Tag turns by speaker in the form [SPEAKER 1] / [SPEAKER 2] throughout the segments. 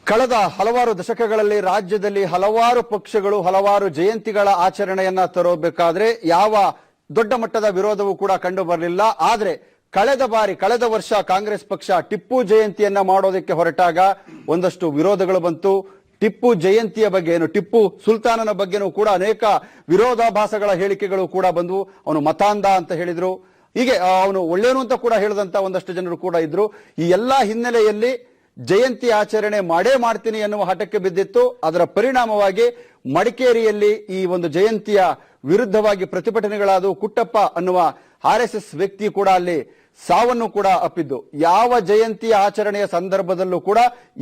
[SPEAKER 1] ಕಳೆದ ಹಲವಾರು ದಶಕಗಳಲ್ಲಿ ರಾಜ್ಯದಲ್ಲಿ ಹಲವಾರು ಪಕ್ಷಗಳು ಹಲವಾರು ಜಯಂತಿಗಳ ಆಚರಣೆಯನ್ನ ತರಬೇಕಾದ್ರೆ ಯಾವ ದೊಡ್ಡ ಮಟ್ಟದ ವಿರೋಧವೂ ಕೂಡ ಕಂಡು ಬರಲಿಲ್ಲ. ಆದ್ರೆ ಕಳೆದ ವರ್ಷ ಕಾಂಗ್ರೆಸ್ ಪಕ್ಷ ಟಿಪ್ಪು ಜಯಂತಿಯನ್ನ ಮಾಡೋದಕ್ಕೆ ಹೊರಟಾಗ ಒಂದಷ್ಟು ವಿರೋಧಗಳು ಬಂತು. ಟಿಪ್ಪು ಜಯಂತಿಯ ಬಗ್ಗೆ ಟಿಪ್ಪು ಸುಲ್ತಾನನ ಬಗ್ಗೆನೂ ಕೂಡ ಅನೇಕ ವಿರೋಧಾಭಾಸಗಳ ಹೇಳಿಕೆಗಳು ಕೂಡ ಬಂದವು. ಅವನು ಮತಾಂಧ ಅಂತ ಹೇಳಿದ್ರು, ಹೀಗೆ ಅವನು ಒಳ್ಳೆಯನು ಅಂತ ಕೂಡ ಹೇಳಿದಂತ ಒಂದಷ್ಟು ಜನರು ಕೂಡ ಇದ್ರು. ಈ ಎಲ್ಲಾ ಹಿನ್ನೆಲೆಯಲ್ಲಿ ಜಯಂತಿ ಆಚರಣೆ ಮಾಡೇ ಮಾಡ್ತೀನಿ ಎನ್ನುವ ಹಠಕ್ಕೆ ಬಿದ್ದಿತ್ತು. ಅದರ ಪರಿಣಾಮವಾಗಿ ಮಡಿಕೇರಿಯಲ್ಲಿ ಈ ಒಂದು ಜಯಂತಿಯ ವಿರುದ್ಧವಾಗಿ ಪ್ರತಿಭಟನೆಗಳಾದವು. ಕುಟ್ಟಪ್ಪ ಅನ್ನುವ RSS ವ್ಯಕ್ತಿ ಕೂಡ ಅಲ್ಲಿ ಸಾವನ್ನು ಕೂಡ ಅಪ್ಪಿದ್ದು. ಯಾವ ಜಯಂತಿಯ ಆಚರಣೆಯ ಸಂದರ್ಭದಲ್ಲೂ ಕೂಡ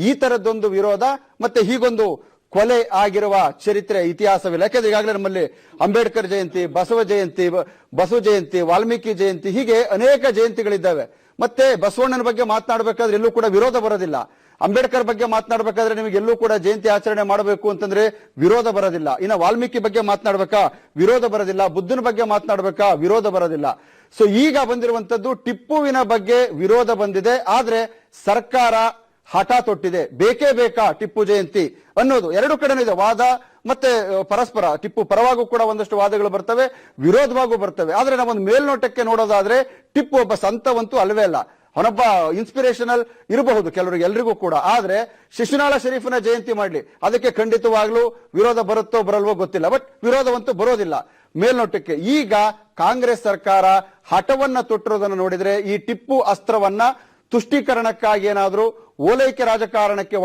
[SPEAKER 1] ಈ ತರದ್ದೊಂದು ವಿರೋಧ ಮತ್ತೆ ಹೀಗೊಂದು ಕೊಲೆ ಆಗಿರುವ ಚರಿತ್ರೆ ಇತಿಹಾಸವಿಲ್ಲ. ಯಾಕಂದ್ರೆ ಈಗಾಗಲೇ ನಮ್ಮಲ್ಲಿ ಅಂಬೇಡ್ಕರ್ ಜಯಂತಿ, ಬಸವ ಜಯಂತಿ, ವಾಲ್ಮೀಕಿ ಜಯಂತಿ, ಹೀಗೆ ಅನೇಕ ಜಯಂತಿಗಳಿದ್ದಾವೆ. ಮತ್ತೆ ಬಸವಣ್ಣನ ಬಗ್ಗೆ ಮಾತನಾಡಬೇಕಾದ್ರೆ ಎಲ್ಲೂ ಕೂಡ ವಿರೋಧ ಬರೋದಿಲ್ಲ. ಅಂಬೇಡ್ಕರ್ ಬಗ್ಗೆ ಮಾತನಾಡಬೇಕಾದ್ರೆ ನಿಮಗೆ ಎಲ್ಲೂ ಕೂಡ ಜಯಂತಿ ಆಚರಣೆ ಮಾಡಬೇಕು ಅಂತಂದ್ರೆ ವಿರೋಧ ಬರೋದಿಲ್ಲ. ಇನ್ನು ವಾಲ್ಮೀಕಿ ಬಗ್ಗೆ ಮಾತನಾಡಬೇಕಾ ವಿರೋಧ ಬರೋದಿಲ್ಲ. ಬುದ್ಧನ ಬಗ್ಗೆ ಮಾತನಾಡಬೇಕಾ ವಿರೋಧ ಬರೋದಿಲ್ಲ. ಸೊ ಈಗ ಬಂದಿರುವಂತದ್ದು ಟಿಪ್ಪುವಿನ ಬಗ್ಗೆ ವಿರೋಧ ಬಂದಿದೆ. ಆದ್ರೆ ಸರ್ಕಾರ ಹಠ ತೊಟ್ಟಿದೆ, ಬೇಕೇ ಬೇಕಾ ಟಿಪ್ಪು ಜಯಂತಿ ಅನ್ನೋದು. ಎರಡು ಕಡೆನೂ ಇದೆ ವಾದ ಮತ್ತೆ ಪರಸ್ಪರ. ಟಿಪ್ಪು ಪರವಾಗೂ ಕೂಡ ಒಂದಷ್ಟು ವಾದಗಳು ಬರ್ತವೆ, ವಿರೋಧವಾಗೂ ಬರ್ತವೆ. ಆದ್ರೆ ನಾವೊಂದು ಮೇಲ್ನೋಟಕ್ಕೆ ನೋಡೋದಾದ್ರೆ ಟಿಪ್ಪು ಒಬ್ಬ ಸಂತವಂತೂ ಅಲ್ವೇ ಅಲ್ಲ. ಅವನೊಬ್ಬ ಇನ್ಸ್ಪಿರೇಷನಲ್ ಇರಬಹುದು ಕೆಲವರಿಗೆ, ಎಲ್ರಿಗೂ ಕೂಡ. ಆದ್ರೆ ಶಿಶುನಾಳ ಶರೀಫನ ಜಯಂತಿ ಮಾಡ್ಲಿ, ಅದಕ್ಕೆ ಖಂಡಿತವಾಗ್ಲೂ ವಿರೋಧ ಬರುತ್ತೋ ಬರಲ್ವೋ ಗೊತ್ತಿಲ್ಲ. ಬಟ್ ವಿರೋಧವಂತೂ ಬರೋದಿಲ್ಲ ಮೇಲ್ನೋಟಕ್ಕೆ. ಈಗ ಕಾಂಗ್ರೆಸ್ ಸರ್ಕಾರ ಹಠವನ್ನ ತೊಟ್ಟಿರೋದನ್ನು ನೋಡಿದ್ರೆ ಈ ಟಿಪ್ಪು ಅಸ್ತ್ರವನ್ನ ತುಷ್ಟೀಕರಣಕ್ಕಾಗಿ ಏನಾದ್ರೂ ಓಲೈಕೆ ರಾಜಕಾರಣಕ್ಕೆ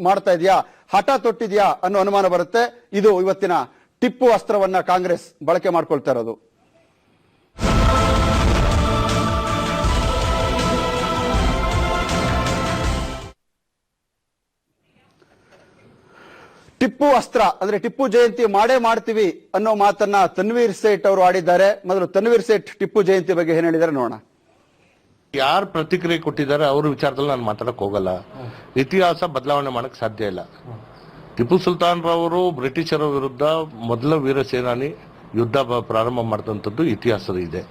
[SPEAKER 1] ಮಾಡ್ತಾ ಇದೆಯಾ, ಹಠ ತೊಟ್ಟಿದ್ಯಾ ಅನ್ನೋ ಅನುಮಾನ ಬರುತ್ತೆ. ಇದು ಇವತ್ತಿನ ಟಿಪ್ಪು ಅಸ್ತ್ರವನ್ನ ಕಾಂಗ್ರೆಸ್ ಬಳಕೆ ಮಾಡ್ಕೊಳ್ತಾ ಇರೋದು. ಟಿಪ್ಪು ಅಸ್ತ್ರ ಅಂದ್ರೆ ಟಿಪ್ಪು ಜಯಂತಿ ಮಾಡೇ ಮಾಡ್ತೀವಿ ಅನ್ನೋ ಮಾತನ್ನ ತನ್ವೀರ್ ಸೇಠ್ ಅವರು ಆಡಿದ್ದಾರೆ. ಮೊದಲು ತನ್ವೀರ್ ಸೇಠ್ ಟಿಪ್ಪು ಜಯಂತಿ ಬಗ್ಗೆ ಏನ್ ಹೇಳಿದ್ದಾರೆ ನೋಡೋಣ.
[SPEAKER 2] ಯಾರು ಪ್ರತಿಕ್ರಿಯೆ ಕೊಟ್ಟಿದ್ದಾರೆ ಅವ್ರ ವಿಚಾರದಲ್ಲಿ ನಾನು ಮಾತಾಡಕ್ ಹೋಗಲ್ಲ. ಇತಿಹಾಸ ಬದಲಾವಣೆ ಮಾಡಕ್ ಸಾಧ್ಯ ಇಲ್ಲ. ಟಿಪ್ಪು ಸುಲ್ತಾನ್ ರವರು ಬ್ರಿಟಿಷರ ವಿರುದ್ಧ ಮೊದಲ ವೀರ ಸೇನಾನಿ ಯುದ್ಧ ಪ್ರಾರಂಭ ಮಾಡಿದಂಥದ್ದು ಇತಿಹಾಸದ ಇದೆ.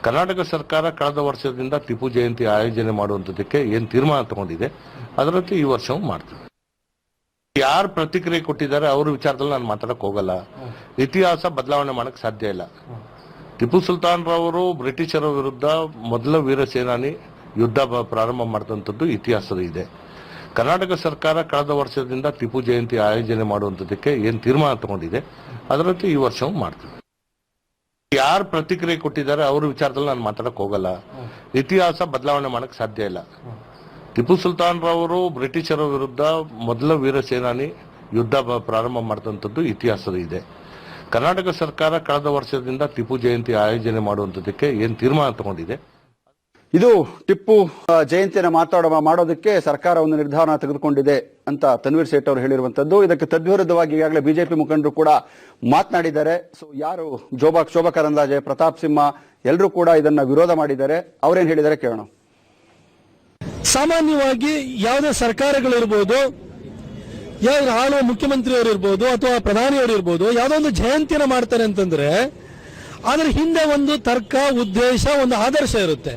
[SPEAKER 2] ಕರ್ನಾಟಕ ಸರ್ಕಾರ ಕಳೆದ ವರ್ಷದಿಂದ ಟಿಪ್ಪು ಜಯಂತಿ ಆಯೋಜನೆ ಮಾಡುವಂತದಕ್ಕೆ ಏನ್ ತೀರ್ಮಾನ ತಗೊಂಡಿದೆ ಅದರಂತೆ ಈ ವರ್ಷವೂ ಮಾಡ್ತೀವಿ. ಯಾರು ಪ್ರತಿಕ್ರಿಯೆ ಕೊಟ್ಟಿದ್ದಾರೆ ಅವ್ರ ವಿಚಾರದಲ್ಲಿ ನಾನು ಮಾತಾಡಕ್ ಹೋಗಲ್ಲ. ಇತಿಹಾಸ ಬದಲಾವಣೆ ಮಾಡಕ್ ಸಾಧ್ಯ ಇಲ್ಲ. ಟಿಪ್ಪು ಸುಲ್ತಾನ್ ರವರು ಬ್ರಿಟಿಷರ ವಿರುದ್ಧ ಮೊದಲ ವೀರ ಸೇನಾನಿ ಯುದ್ಧ ಪ್ರಾರಂಭ ಮಾಡಿದಂಥದ್ದು ಇತಿಹಾಸದ ಇದೆ. ಕರ್ನಾಟಕ ಸರ್ಕಾರ ಕಳೆದ ವರ್ಷದಿಂದ ಟಿಪ್ಪು ಜಯಂತಿ ಆಯೋಜನೆ ಮಾಡುವಂತದಕ್ಕೆ ಏನ್ ತೀರ್ಮಾನ ತಗೊಂಡಿದೆ ಅದರಂತೆ ಈ ವರ್ಷವೂ ಮಾಡ್ತೀವಿ. ಯಾರು ಪ್ರತಿಕ್ರಿಯೆ ಕೊಟ್ಟಿದ್ದಾರೆ ಅವ್ರ ವಿಚಾರದಲ್ಲಿ ನಾನು ಮಾತಾಡಕ್ ಹೋಗಲ್ಲ. ಇತಿಹಾಸ ಬದಲಾವಣೆ ಮಾಡಕ್ ಸಾಧ್ಯ ಇಲ್ಲ. ಟಿಪ್ಪು ಸುಲ್ತಾನ್ ರವರು ಬ್ರಿಟಿಷರ ವಿರುದ್ಧ ಮೊದಲ ವೀರ ಸೇನಾನಿ ಯುದ್ಧ ಪ್ರಾರಂಭ ಮಾಡಿದಂಥದ್ದು ಇತಿಹಾಸದ ಇದೆ. ಕರ್ನಾಟಕ ಸರ್ಕಾರ ಕಳೆದ ವರ್ಷದಿಂದ ಟಿಪ್ಪು ಜಯಂತಿ ಆಯೋಜನೆ ಮಾಡುವಂತದಕ್ಕೆ ಏನ್ ತೀರ್ಮಾನ ತಗೊಂಡಿದೆ.
[SPEAKER 1] ಇದು ಟಿಪ್ಪು ಜಯಂತಿಯನ್ನು ಮಾಡೋದಕ್ಕೆ ಸರ್ಕಾರ ಒಂದು ನಿರ್ಧಾರ ತೆಗೆದುಕೊಂಡಿದೆ ಅಂತ ತನ್ವೀರ್ ಸೇಠ್ ಅವರು ಹೇಳಿರುವಂತದ್ದು. ಇದಕ್ಕೆ ತದ್ವಿರುದ್ಧವಾಗಿ ಈಗಾಗಲೇ ಬಿಜೆಪಿ ಮುಖಂಡರು ಕೂಡ ಮಾತನಾಡಿದ್ದಾರೆ. ಸೊ ಯಾರು ಶೋಭಾ ಕರಂದ್ಲಾಜೆ, ಪ್ರತಾಪ್ ಸಿಂಹ ಎಲ್ಲರೂ ಕೂಡ ಇದನ್ನ ವಿರೋಧ ಮಾಡಿದ್ದಾರೆ. ಅವರೇನ್ ಹೇಳಿದ್ದಾರೆ ಕೇಳೋಣ.
[SPEAKER 3] ಸಾಮಾನ್ಯವಾಗಿ ಯಾವುದೇ ಸರ್ಕಾರಗಳಿರ್ಬೋದು, ಯಾವ್ದು ಆಳುವ ಮುಖ್ಯಮಂತ್ರಿಯವರು ಇರ್ಬೋದು ಅಥವಾ ಪ್ರಧಾನಿಯವರು ಇರ್ಬೋದು, ಯಾವುದೋ ಒಂದು ಜಯಂತಿಯನ್ನು ಮಾಡ್ತಾರೆ ಅಂತಂದ್ರೆ ಅದರ ಹಿಂದೆ ಒಂದು ತರ್ಕ, ಉದ್ದೇಶ, ಒಂದು ಆದರ್ಶ ಇರುತ್ತೆ.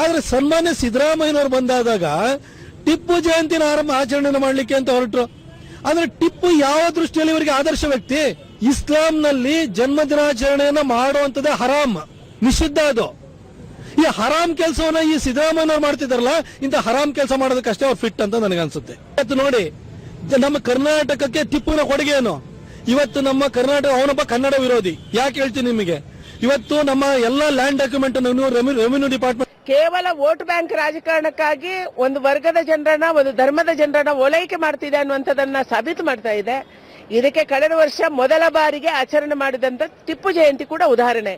[SPEAKER 3] ಆದ್ರೆ ಸನ್ಮಾನ್ಯ ಸಿದ್ದರಾಮಯ್ಯನವರು ಬಂದಾದಾಗ ಟಿಪ್ಪು ಜಯಂತಿನ ಆಚರಣೆ ಮಾಡಲಿಕ್ಕೆ ಅಂತ ಹೊರಟರು. ಆದ್ರೆ ಟಿಪ್ಪು ಯಾವ ದೃಷ್ಟಿಯಲ್ಲಿ ಇವರಿಗೆ ಆದರ್ಶ ವ್ಯಕ್ತಿ? ಇಸ್ಲಾಂನಲ್ಲಿ ಜನ್ಮದಿನಾಚರಣೆಯನ್ನ ಮಾಡುವಂತದ್ದೇ ಹರಾಮ್, ನಿಷಿದ್ಧ. ಅದು ಈ ಹರಾಮ್ ಕೆಲಸವನ್ನ ಈ ಸಿದ್ದರಾಮಯ್ಯನವರು ಮಾಡ್ತಿದಾರಲ್ಲ, ಇಂಥ ಹರಾಮ್ ಕೆಲಸ ಮಾಡೋದಕ್ಕಷ್ಟೇ ಅವ್ರು ಫಿಟ್ ಅಂತ ನನಗನ್ಸುತ್ತೆ. ಇವತ್ತು ನೋಡಿ, ನಮ್ಮ ಕರ್ನಾಟಕಕ್ಕೆ ಟಿಪ್ಪುವಿನ ಕೊಡುಗೆ ಏನು? ಇವತ್ತು ನಮ್ಮ ಕರ್ನಾಟಕ, ಅವನೊಬ್ಬ ಕನ್ನಡ ವಿರೋಧಿ. ಯಾಕೆ ಹೇಳ್ತೀನಿ ನಿಮಗೆ, ಇವತ್ತು ನಮ್ಮ ಎಲ್ಲಾ ಲ್ಯಾಂಡ್ ಡಾಕ್ಯುಮೆಂಟ್ ರೆವಿನ್ಯೂ ಡಿಪಾರ್ಟ್ಮೆಂಟ್
[SPEAKER 4] ಕೇವಲ ವೋಟ್ ಬ್ಯಾಂಕ್ ರಾಜಕಾರಣಕ್ಕಾಗಿ ಒಂದು ವರ್ಗದ ಜನರನ್ನ, ಒಂದು ಧರ್ಮದ ಜನರನ್ನ ಓಲೈಕೆ ಮಾಡ್ತಿದೆ ಅನ್ನುವಂಥದ್ದನ್ನ ಸಾಬೀತು ಮಾಡ್ತಾ ಇದೆ. ಇದಕ್ಕೆ ಕಳೆದ ವರ್ಷ ಮೊದಲ ಬಾರಿಗೆ ಆಚರಣೆ ಮಾಡಿದಂತ ಟಿಪ್ಪು ಜಯಂತಿ ಕೂಡ ಉದಾಹರಣೆ.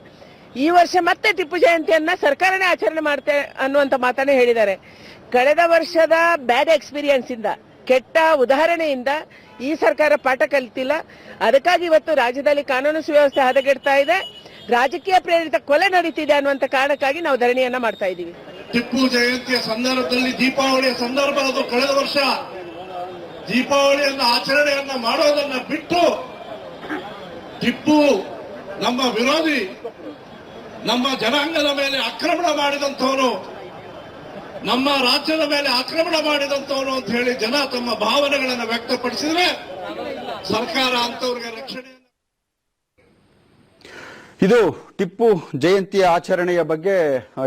[SPEAKER 4] ಈ ವರ್ಷ ಮತ್ತೆ ಟಿಪ್ಪು ಜಯಂತಿಯನ್ನ ಸರ್ಕಾರನೇ ಆಚರಣೆ ಮಾಡ್ತೆ ಅನ್ನುವಂತ ಮಾತನ್ನೇ ಹೇಳಿದ್ದಾರೆ. ಕಳೆದ ವರ್ಷದ ಬ್ಯಾಡ್ ಎಕ್ಸ್ಪೀರಿಯನ್ಸ್ ಇಂದ, ಕೆಟ್ಟ ಉದಾಹರಣೆಯಿಂದ ಈ ಸರ್ಕಾರ ಪಾಠ ಕಲಿತಿಲ್ಲ. ಅದಕ್ಕಾಗಿ ಇವತ್ತು ರಾಜ್ಯದಲ್ಲಿ ಕಾನೂನು ಸುವ್ಯವಸ್ಥೆ ಹದಗೆಡ್ತಾ ಇದೆ, ರಾಜಕೀಯ ಪ್ರೇರಿತ ಕೊಲೆ ನಡೀತಿದೆ ಅನ್ನುವಂತ ಕಾರಣಕ್ಕಾಗಿ ನಾವು ಧರಣಿಯನ್ನ ಮಾಡ್ತಾ ಇದ್ದೀವಿ.
[SPEAKER 5] ಟಿಪ್ಪು ಜಯಂತಿಯ ಸಂದರ್ಭದಲ್ಲಿ, ದೀಪಾವಳಿಯ ಸಂದರ್ಭ ಅದು, ಕಳೆದ ವರ್ಷ ದೀಪಾವಳಿಯನ್ನ ಆಚರಣೆಯನ್ನ ಮಾಡೋದನ್ನ ಬಿಟ್ಟು ಟಿಪ್ಪು ನಮ್ಮ ವಿರೋಧಿ, ನಮ್ಮ ಜನಾಂಗದ ಮೇಲೆ ಆಕ್ರಮಣ ಮಾಡಿದಂಥವನು, ನಮ್ಮ ರಾಜ್ಯದ ಮೇಲೆ ಆಕ್ರಮಣ ಮಾಡಿದಂತವನು ಅಂತ ಹೇಳಿ ಜನ ತಮ್ಮ ಭಾವನೆಗಳನ್ನು ವ್ಯಕ್ತಪಡಿಸಿದ್ರೆ ಸರ್ಕಾರ ಅಂತವ್ರಿಗೆ ರಕ್ಷಣೆ.
[SPEAKER 1] ಇದು ಟಿಪ್ಪು ಜಯಂತಿಯ ಆಚರಣೆಯ ಬಗ್ಗೆ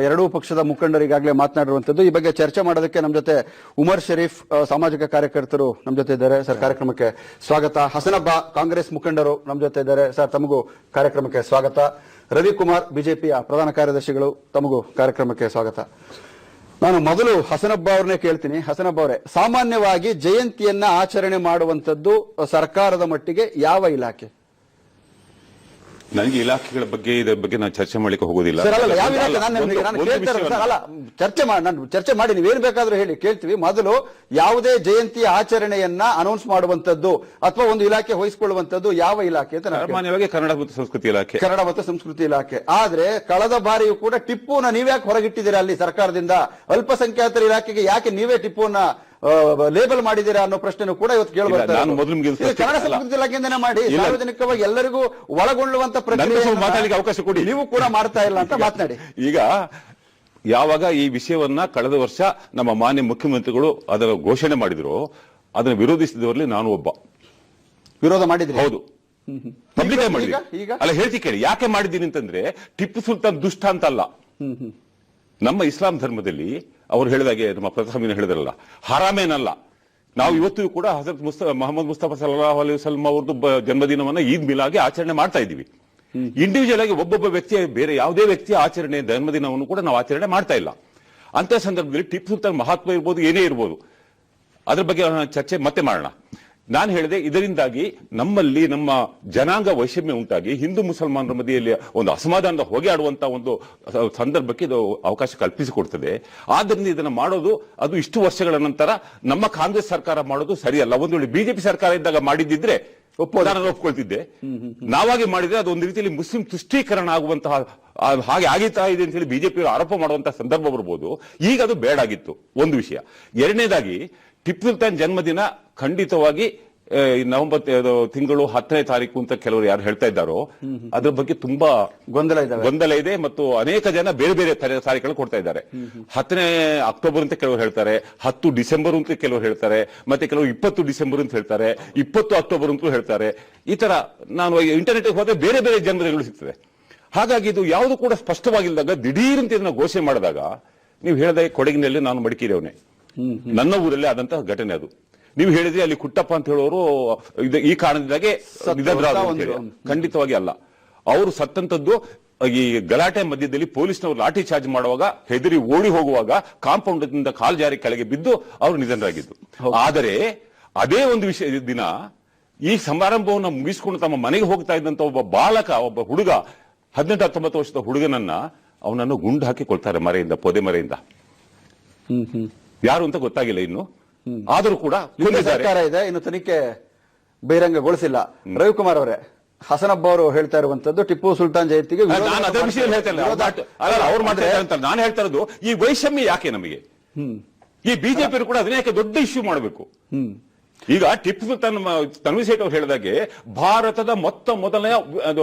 [SPEAKER 1] ಎರಡೂ ಪಕ್ಷದ ಮುಖಂಡರು ಈಗಾಗಲೇ ಮಾತನಾಡಿರುವಂತದ್ದು. ಈ ಬಗ್ಗೆ ಚರ್ಚೆ ಮಾಡೋದಕ್ಕೆ ನಮ್ಮ ಜೊತೆ ಉಮರ್ ಶರೀಫ್ ಸಾಮಾಜಿಕ ಕಾರ್ಯಕರ್ತರು ನಮ್ಮ ಜೊತೆ ಇದ್ದಾರೆ. ಸರ್, ಕಾರ್ಯಕ್ರಮಕ್ಕೆ ಸ್ವಾಗತ. ಹಸನಬ್ಬ ಕಾಂಗ್ರೆಸ್ ಮುಖಂಡರು ನಮ್ಮ ಜೊತೆ ಇದ್ದಾರೆ. ಸರ್, ತಮಗೂ ಕಾರ್ಯಕ್ರಮಕ್ಕೆ ಸ್ವಾಗತ. ರವಿಕುಮಾರ್ ಬಿಜೆಪಿಯ ಪ್ರಧಾನ ಕಾರ್ಯದರ್ಶಿಗಳು, ತಮಗೂ ಕಾರ್ಯಕ್ರಮಕ್ಕೆ ಸ್ವಾಗತ. ನಾನು ಮೊದಲು ಹಸನಬ್ಬ ಅವ್ರನ್ನೇ ಕೇಳ್ತೀನಿ. ಹಸನಬ್ಬ ಅವರೇ, ಸಾಮಾನ್ಯವಾಗಿ ಜಯಂತಿಯನ್ನ ಆಚರಣೆ ಮಾಡುವಂತದ್ದು ಸರ್ಕಾರದ ಮಟ್ಟಿಗೆ ಯಾವ ಇಲಾಖೆ?
[SPEAKER 6] ನನಗೆ ಇಲಾಖೆಗಳ ಬಗ್ಗೆ ಇದರ ಬಗ್ಗೆ ನಾನು ಚರ್ಚೆ ಮಾಡ್ಲಿಕ್ಕೆ ಹೋಗೋದಿಲ್ಲ.
[SPEAKER 1] ಸರ್, ಅಲ್ಲ, ಯಾವ ಇಲಾಖೆ ನಾನು ಕೇಳ್ತಾ ಇರೋದು ಸರ್. ಅಲ್ಲ, ಚರ್ಚೆ ಮಾಡಿ, ನೀವೇನ್ ಬೇಕಾದ್ರೂ ಹೇಳಿ, ಕೇಳ್ತೀವಿ. ಮೊದಲು ಯಾವುದೇ ಜಯಂತಿಯ ಆಚರಣೆಯನ್ನ ಅನೌನ್ಸ್ ಮಾಡುವಂತದ್ದು ಅಥವಾ ಒಂದು ಇಲಾಖೆ ವಹಿಸಿಕೊಳ್ಳುವಂತದ್ದು ಯಾವ ಇಲಾಖೆ ಅಂತ?
[SPEAKER 6] ಸಾಮಾನ್ಯವಾಗಿ ಕನ್ನಡ ಮತ್ತು ಸಂಸ್ಕೃತಿ ಇಲಾಖೆ.
[SPEAKER 1] ಕನ್ನಡ ಮತ್ತು ಸಂಸ್ಕೃತಿ ಇಲಾಖೆ. ಆದ್ರೆ ಕಳೆದ ಬಾರಿಯೂ ಕೂಡ ಟಿಪ್ಪುನ ನೀವ್ಯಾಕೆ ಹೊರಗಿಟ್ಟಿದ್ದೀರಾ ಅಲ್ಲಿ ಸರ್ಕಾರದಿಂದ? ಅಲ್ಪಸಂಖ್ಯಾತರ ಇಲಾಖೆಗೆ ಯಾಕೆ ನೀವೇ ಟಿಪ್ಪುನ ಲೇಬಲ್ ಮಾಡಿದ್ದೀರಾ ಅನ್ನೋ ಪ್ರಶ್ನೆನೂ ಕೂಡ ಇವತ್ತು ಕೇಳಬರ್ತಾರೆ. ಕನ್ನಡ ಸಂಸ್ಕೃತಿ ಇಲಾಖೆಯಿಂದನೇ ಮಾಡಿ, ಸಾರ್ವಜನಿಕವಾಗಿ ಎಲ್ಲರಿಗೂ ಒಳಗೊಳ್ಳುವಂತ ಪ್ರಕ್ರಿಯೆ
[SPEAKER 6] ಮಾತಾಡಲಿಕ್ಕೆ ಅವಕಾಶ ಕೊಡಿ.
[SPEAKER 1] ನೀವು ಕೂಡ ಮಾಡ್ತಾ ಇಲ್ಲ ಅಂತ ಮಾತನಾಡಿ.
[SPEAKER 6] ಈಗ ಯಾವಾಗ ಈ ವಿಷಯವನ್ನ ಕಳೆದ ವರ್ಷ ನಮ್ಮ ಮಾನ್ಯ ಮುಖ್ಯಮಂತ್ರಿಗಳು ಅದರ ಘೋಷಣೆ ಮಾಡಿದ್ರು, ಅದನ್ನು ವಿರೋಧಿಸಿದವರಲ್ಲಿ ನಾನು ಒಬ್ಬ.
[SPEAKER 1] ವಿರೋಧ ಮಾಡಿದ್ರಿ?
[SPEAKER 6] ಹೌದು, ಪಬ್ಲಿಕ್ ಆಗಿ ಮಾಡಿದ್ರಿ. ಅಲ್ಲ, ಹೇಳ್ತಿ ಕೇಳಿ, ಯಾಕೆ ಮಾಡಿದ್ದೀನಿ ಅಂತಂದ್ರೆ ಟಿಪ್ಪು ಸುಲ್ತಾನ್ ದುಷ್ಟ ಅಂತಲ್ಲ. ನಮ್ಮ ಇಸ್ಲಾಂ ಧರ್ಮದಲ್ಲಿ ಅವರು ಹೇಳಿದಾಗೆ, ನಮ್ಮ ಪ್ರಧಾನಿ ಹೇಳಿದ್ರಲ್ಲ, ಹರಾಮೇನಲ್ಲ. ನಾವು ಇವತ್ತು ಕೂಡ ಹಜರತ್ ಮೊಹಮ್ಮದ್ ಮುಸ್ತಫಾ ಸಲ್ಲಲ್ಲಾಹು ಅಲೈಹಿ ವಸಲ್ಲಂ ಅವ್ರದ್ದು ಜನ್ಮದಿನವನ್ನ ಈದ್ ಮಿಲಾಗೆ ಆಚರಣೆ ಮಾಡ್ತಾ ಇದ್ದೀವಿ. ಇಂಡಿವಿಜುವಲ್ ಆಗಿ ಒಬ್ಬೊಬ್ಬ ವ್ಯಕ್ತಿಯ, ಬೇರೆ ಯಾವುದೇ ವ್ಯಕ್ತಿಯ ಆಚರಣೆ ಜನ್ಮದಿನವನ್ನು ಕೂಡ ನಾವು ಆಚರಣೆ ಮಾಡ್ತಾ ಇಲ್ಲ. ಅಂತ ಸಂದರ್ಭದಲ್ಲಿ ಟಿಪ್ಪು ಸುಲ್ತಾನ್ ಮಹತ್ವ ಇರ್ಬೋದು, ಏನೇ ಇರ್ಬೋದು, ಅದ್ರ ಬಗ್ಗೆ ಚರ್ಚೆ ಮತ್ತೆ ಮಾಡೋಣ. ನಾನು ಹೇಳಿದೆ, ಇದರಿಂದಾಗಿ ನಮ್ಮಲ್ಲಿ ನಮ್ಮ ಜನಾಂಗ ವೈಷಮ್ಯ ಉಂಟಾಗಿ ಹಿಂದೂ ಮುಸಲ್ಮಾನರ ಮಧ್ಯೆಯಲ್ಲಿ ಒಂದು ಅಸಮಾಧಾನದ ಹೊಗೆ ಆಡುವಂತ ಒಂದು ಸಂದರ್ಭಕ್ಕೆ ಇದು ಅವಕಾಶ ಕಲ್ಪಿಸಿಕೊಡ್ತದೆ. ಆದ್ದರಿಂದ ಇದನ್ನ ಮಾಡೋದು, ಅದು ಇಷ್ಟು ವರ್ಷಗಳ ನಂತರ ನಮ್ಮ ಕಾಂಗ್ರೆಸ್ ಸರ್ಕಾರ ಮಾಡೋದು ಸರಿಯಲ್ಲ. ಒಂದು ವೇಳೆ ಬಿಜೆಪಿ ಸರ್ಕಾರ ಇದ್ದಾಗ ಮಾಡಿದ್ದಿದ್ರೆ ನಾನು ಒಪ್ಕೊಳ್ತಿದ್ದೆ. ನಾವಾಗಿ ಮಾಡಿದ್ರೆ ಅದು ಒಂದು ರೀತಿಯಲ್ಲಿ ಮುಸ್ಲಿಂ ತುಷ್ಟೀಕರಣ ಆಗುವಂತಹ, ಹಾಗೆ ಆಗಿತ್ತಾ ಇದೆ ಅಂತ ಹೇಳಿ ಬಿಜೆಪಿ ಆರೋಪ ಮಾಡುವಂತಹ ಸಂದರ್ಭ ಬರ್ಬೋದು. ಈಗ ಅದು ಬೇಡಾಗಿತ್ತು, ಒಂದು ವಿಷಯ. ಎರಡನೇದಾಗಿ, ಟಿಪ್ಪು ಸುಲ್ತಾನ್ ಜನ್ಮದಿನ ಖಂಡಿತವಾಗಿ ನವೆಂಬರ್ ತಿಂಗಳು 10ನೇ ತಾರೀಕು ಅಂತ ಕೆಲವರು ಯಾರು ಹೇಳ್ತಾ ಇದ್ದಾರೋ ಅದ್ರ ಬಗ್ಗೆ ತುಂಬಾ ಗೊಂದಲ ಇದೆ. ಮತ್ತು ಅನೇಕ ಜನ ಬೇರೆ ಬೇರೆ ತಾರೀಖುಗಳು ಕೊಡ್ತಾ ಇದ್ದಾರೆ. 10ನೇ ಅಕ್ಟೋಬರ್ ಅಂತ ಕೆಲವರು ಹೇಳ್ತಾರೆ, 10 ಡಿಸೆಂಬರ್ ಅಂತ ಕೆಲವರು ಹೇಳ್ತಾರೆ, ಮತ್ತೆ ಕೆಲವರು 20 ಡಿಸೆಂಬರ್ ಅಂತ ಹೇಳ್ತಾರೆ, 20 ಅಕ್ಟೋಬರ್ ಅಂತಲೂ ಹೇಳ್ತಾರೆ. ಈ ತರ ನಾನು ಇಂಟರ್ನೆಟ್ ಹೋದ್ರೆ ಬೇರೆ ಬೇರೆ ಜನ್ಮದಿನಗಳು ಸಿಗ್ತದೆ. ಹಾಗಾಗಿ ಇದು ಯಾವುದು ಕೂಡ ಸ್ಪಷ್ಟವಾಗಿಲ್ಲದಾಗ ದಿಢೀರಂತ ಇದನ್ನ ಘೋಷಣೆ ಮಾಡಿದಾಗ, ನೀವು ಹೇಳಿದಾಗ ಕೊಡಗಿನಲ್ಲಿ ನಾನು ಮಡಿಕೇರಿಯವನೇ, ನನ್ನ ಊರಲ್ಲಿ ಆದಂತಹ ಘಟನೆ ಅದು. ನೀವು ಹೇಳಿದ್ರೆ ಅಲ್ಲಿ ಕುಟ್ಟಪ್ಪ ಅಂತ ಹೇಳೋರು ಈ ಕಾರಣದಿಂದಾಗೆ ಖಂಡಿತವಾಗಿ ಅಲ್ಲ. ಅವರು ಸತ್ತಂತದ್ದು ಈ ಗಲಾಟೆ ಮಧ್ಯದಲ್ಲಿ ಪೊಲೀಸ್ನವರು ಲಾಠಿ ಚಾರ್ಜ್ ಮಾಡುವಾಗ ಹೆದರಿ ಓಡಿ ಹೋಗುವಾಗ ಕಾಂಪೌಂಡ್ ನಿಂದ ಕಾಲು ಜಾರಿ ಕೆಳಗೆ ಬಿದ್ದು ಅವರು ನಿಧನರಾಗಿದ್ದು. ಆದರೆ ಅದೇ ಒಂದು ವಿಷಯ ದಿನ ಈ ಸಮಾರಂಭವನ್ನು ಮುಗಿಸಿಕೊಂಡು ತಮ್ಮ ಮನೆಗೆ ಹೋಗ್ತಾ ಇದ್ದಂತ ಒಬ್ಬ ಬಾಲಕ, ಒಬ್ಬ ಹುಡುಗ, 18-19 ವರ್ಷದ ಹುಡುಗನನ್ನ ಅವನನ್ನು ಗುಂಡು ಹಾಕಿ ಕೊಳ್ತಾರೆ ಮರೆಯಿಂದ, ಪೊದೆ ಮರೆಯಿಂದ. ಯಾರು ಅಂತ ಗೊತ್ತಾಗಿಲ್ಲ ಇನ್ನು. ಆದರೂ ಕೂಡ
[SPEAKER 1] ಸರ್ಕಾರ ಇದೆ, ಇನ್ನು ತನಿಖೆ ಬಹಿರಂಗಗೊಳಿಸಿಲ್ಲ. ರವಿಕುಮಾರ್ ಅವರೇ, ಹಸನಬ್ಬ ಅವರು ಹೇಳ್ತಾ ಇರುವಂತದ್ದು ಟಿಪ್ಪು ಸುಲ್ತಾನ್ ಜಯಂತಿಗೆ
[SPEAKER 6] ನಾನು ಅದೇ ವಿಷಯ ಹೇಳ್ತಾ ಇಲ್ಲ, ಅವ್ರು ಮಾಡ್ತಾರೆ. ನಾನು ಹೇಳ್ತಾ ಇರೋದು, ಈ ವೈಷಮ್ಯ ಯಾಕೆ ನಮಗೆ? ಈ ಬಿಜೆಪಿ ಕೂಡ ಅದನ್ನ ಯಾಕೆ ದೊಡ್ಡ ಇಶ್ಯೂ ಮಾಡಬೇಕು? ಈಗ ಟಿಪ್ಪು ಸುಲ್ತಾನ್ ತನ್ವಿಸೇಟ್ ಅವರು ಹೇಳಿದಾಗೆ ಭಾರತದ ಮೊದಲನೆಯ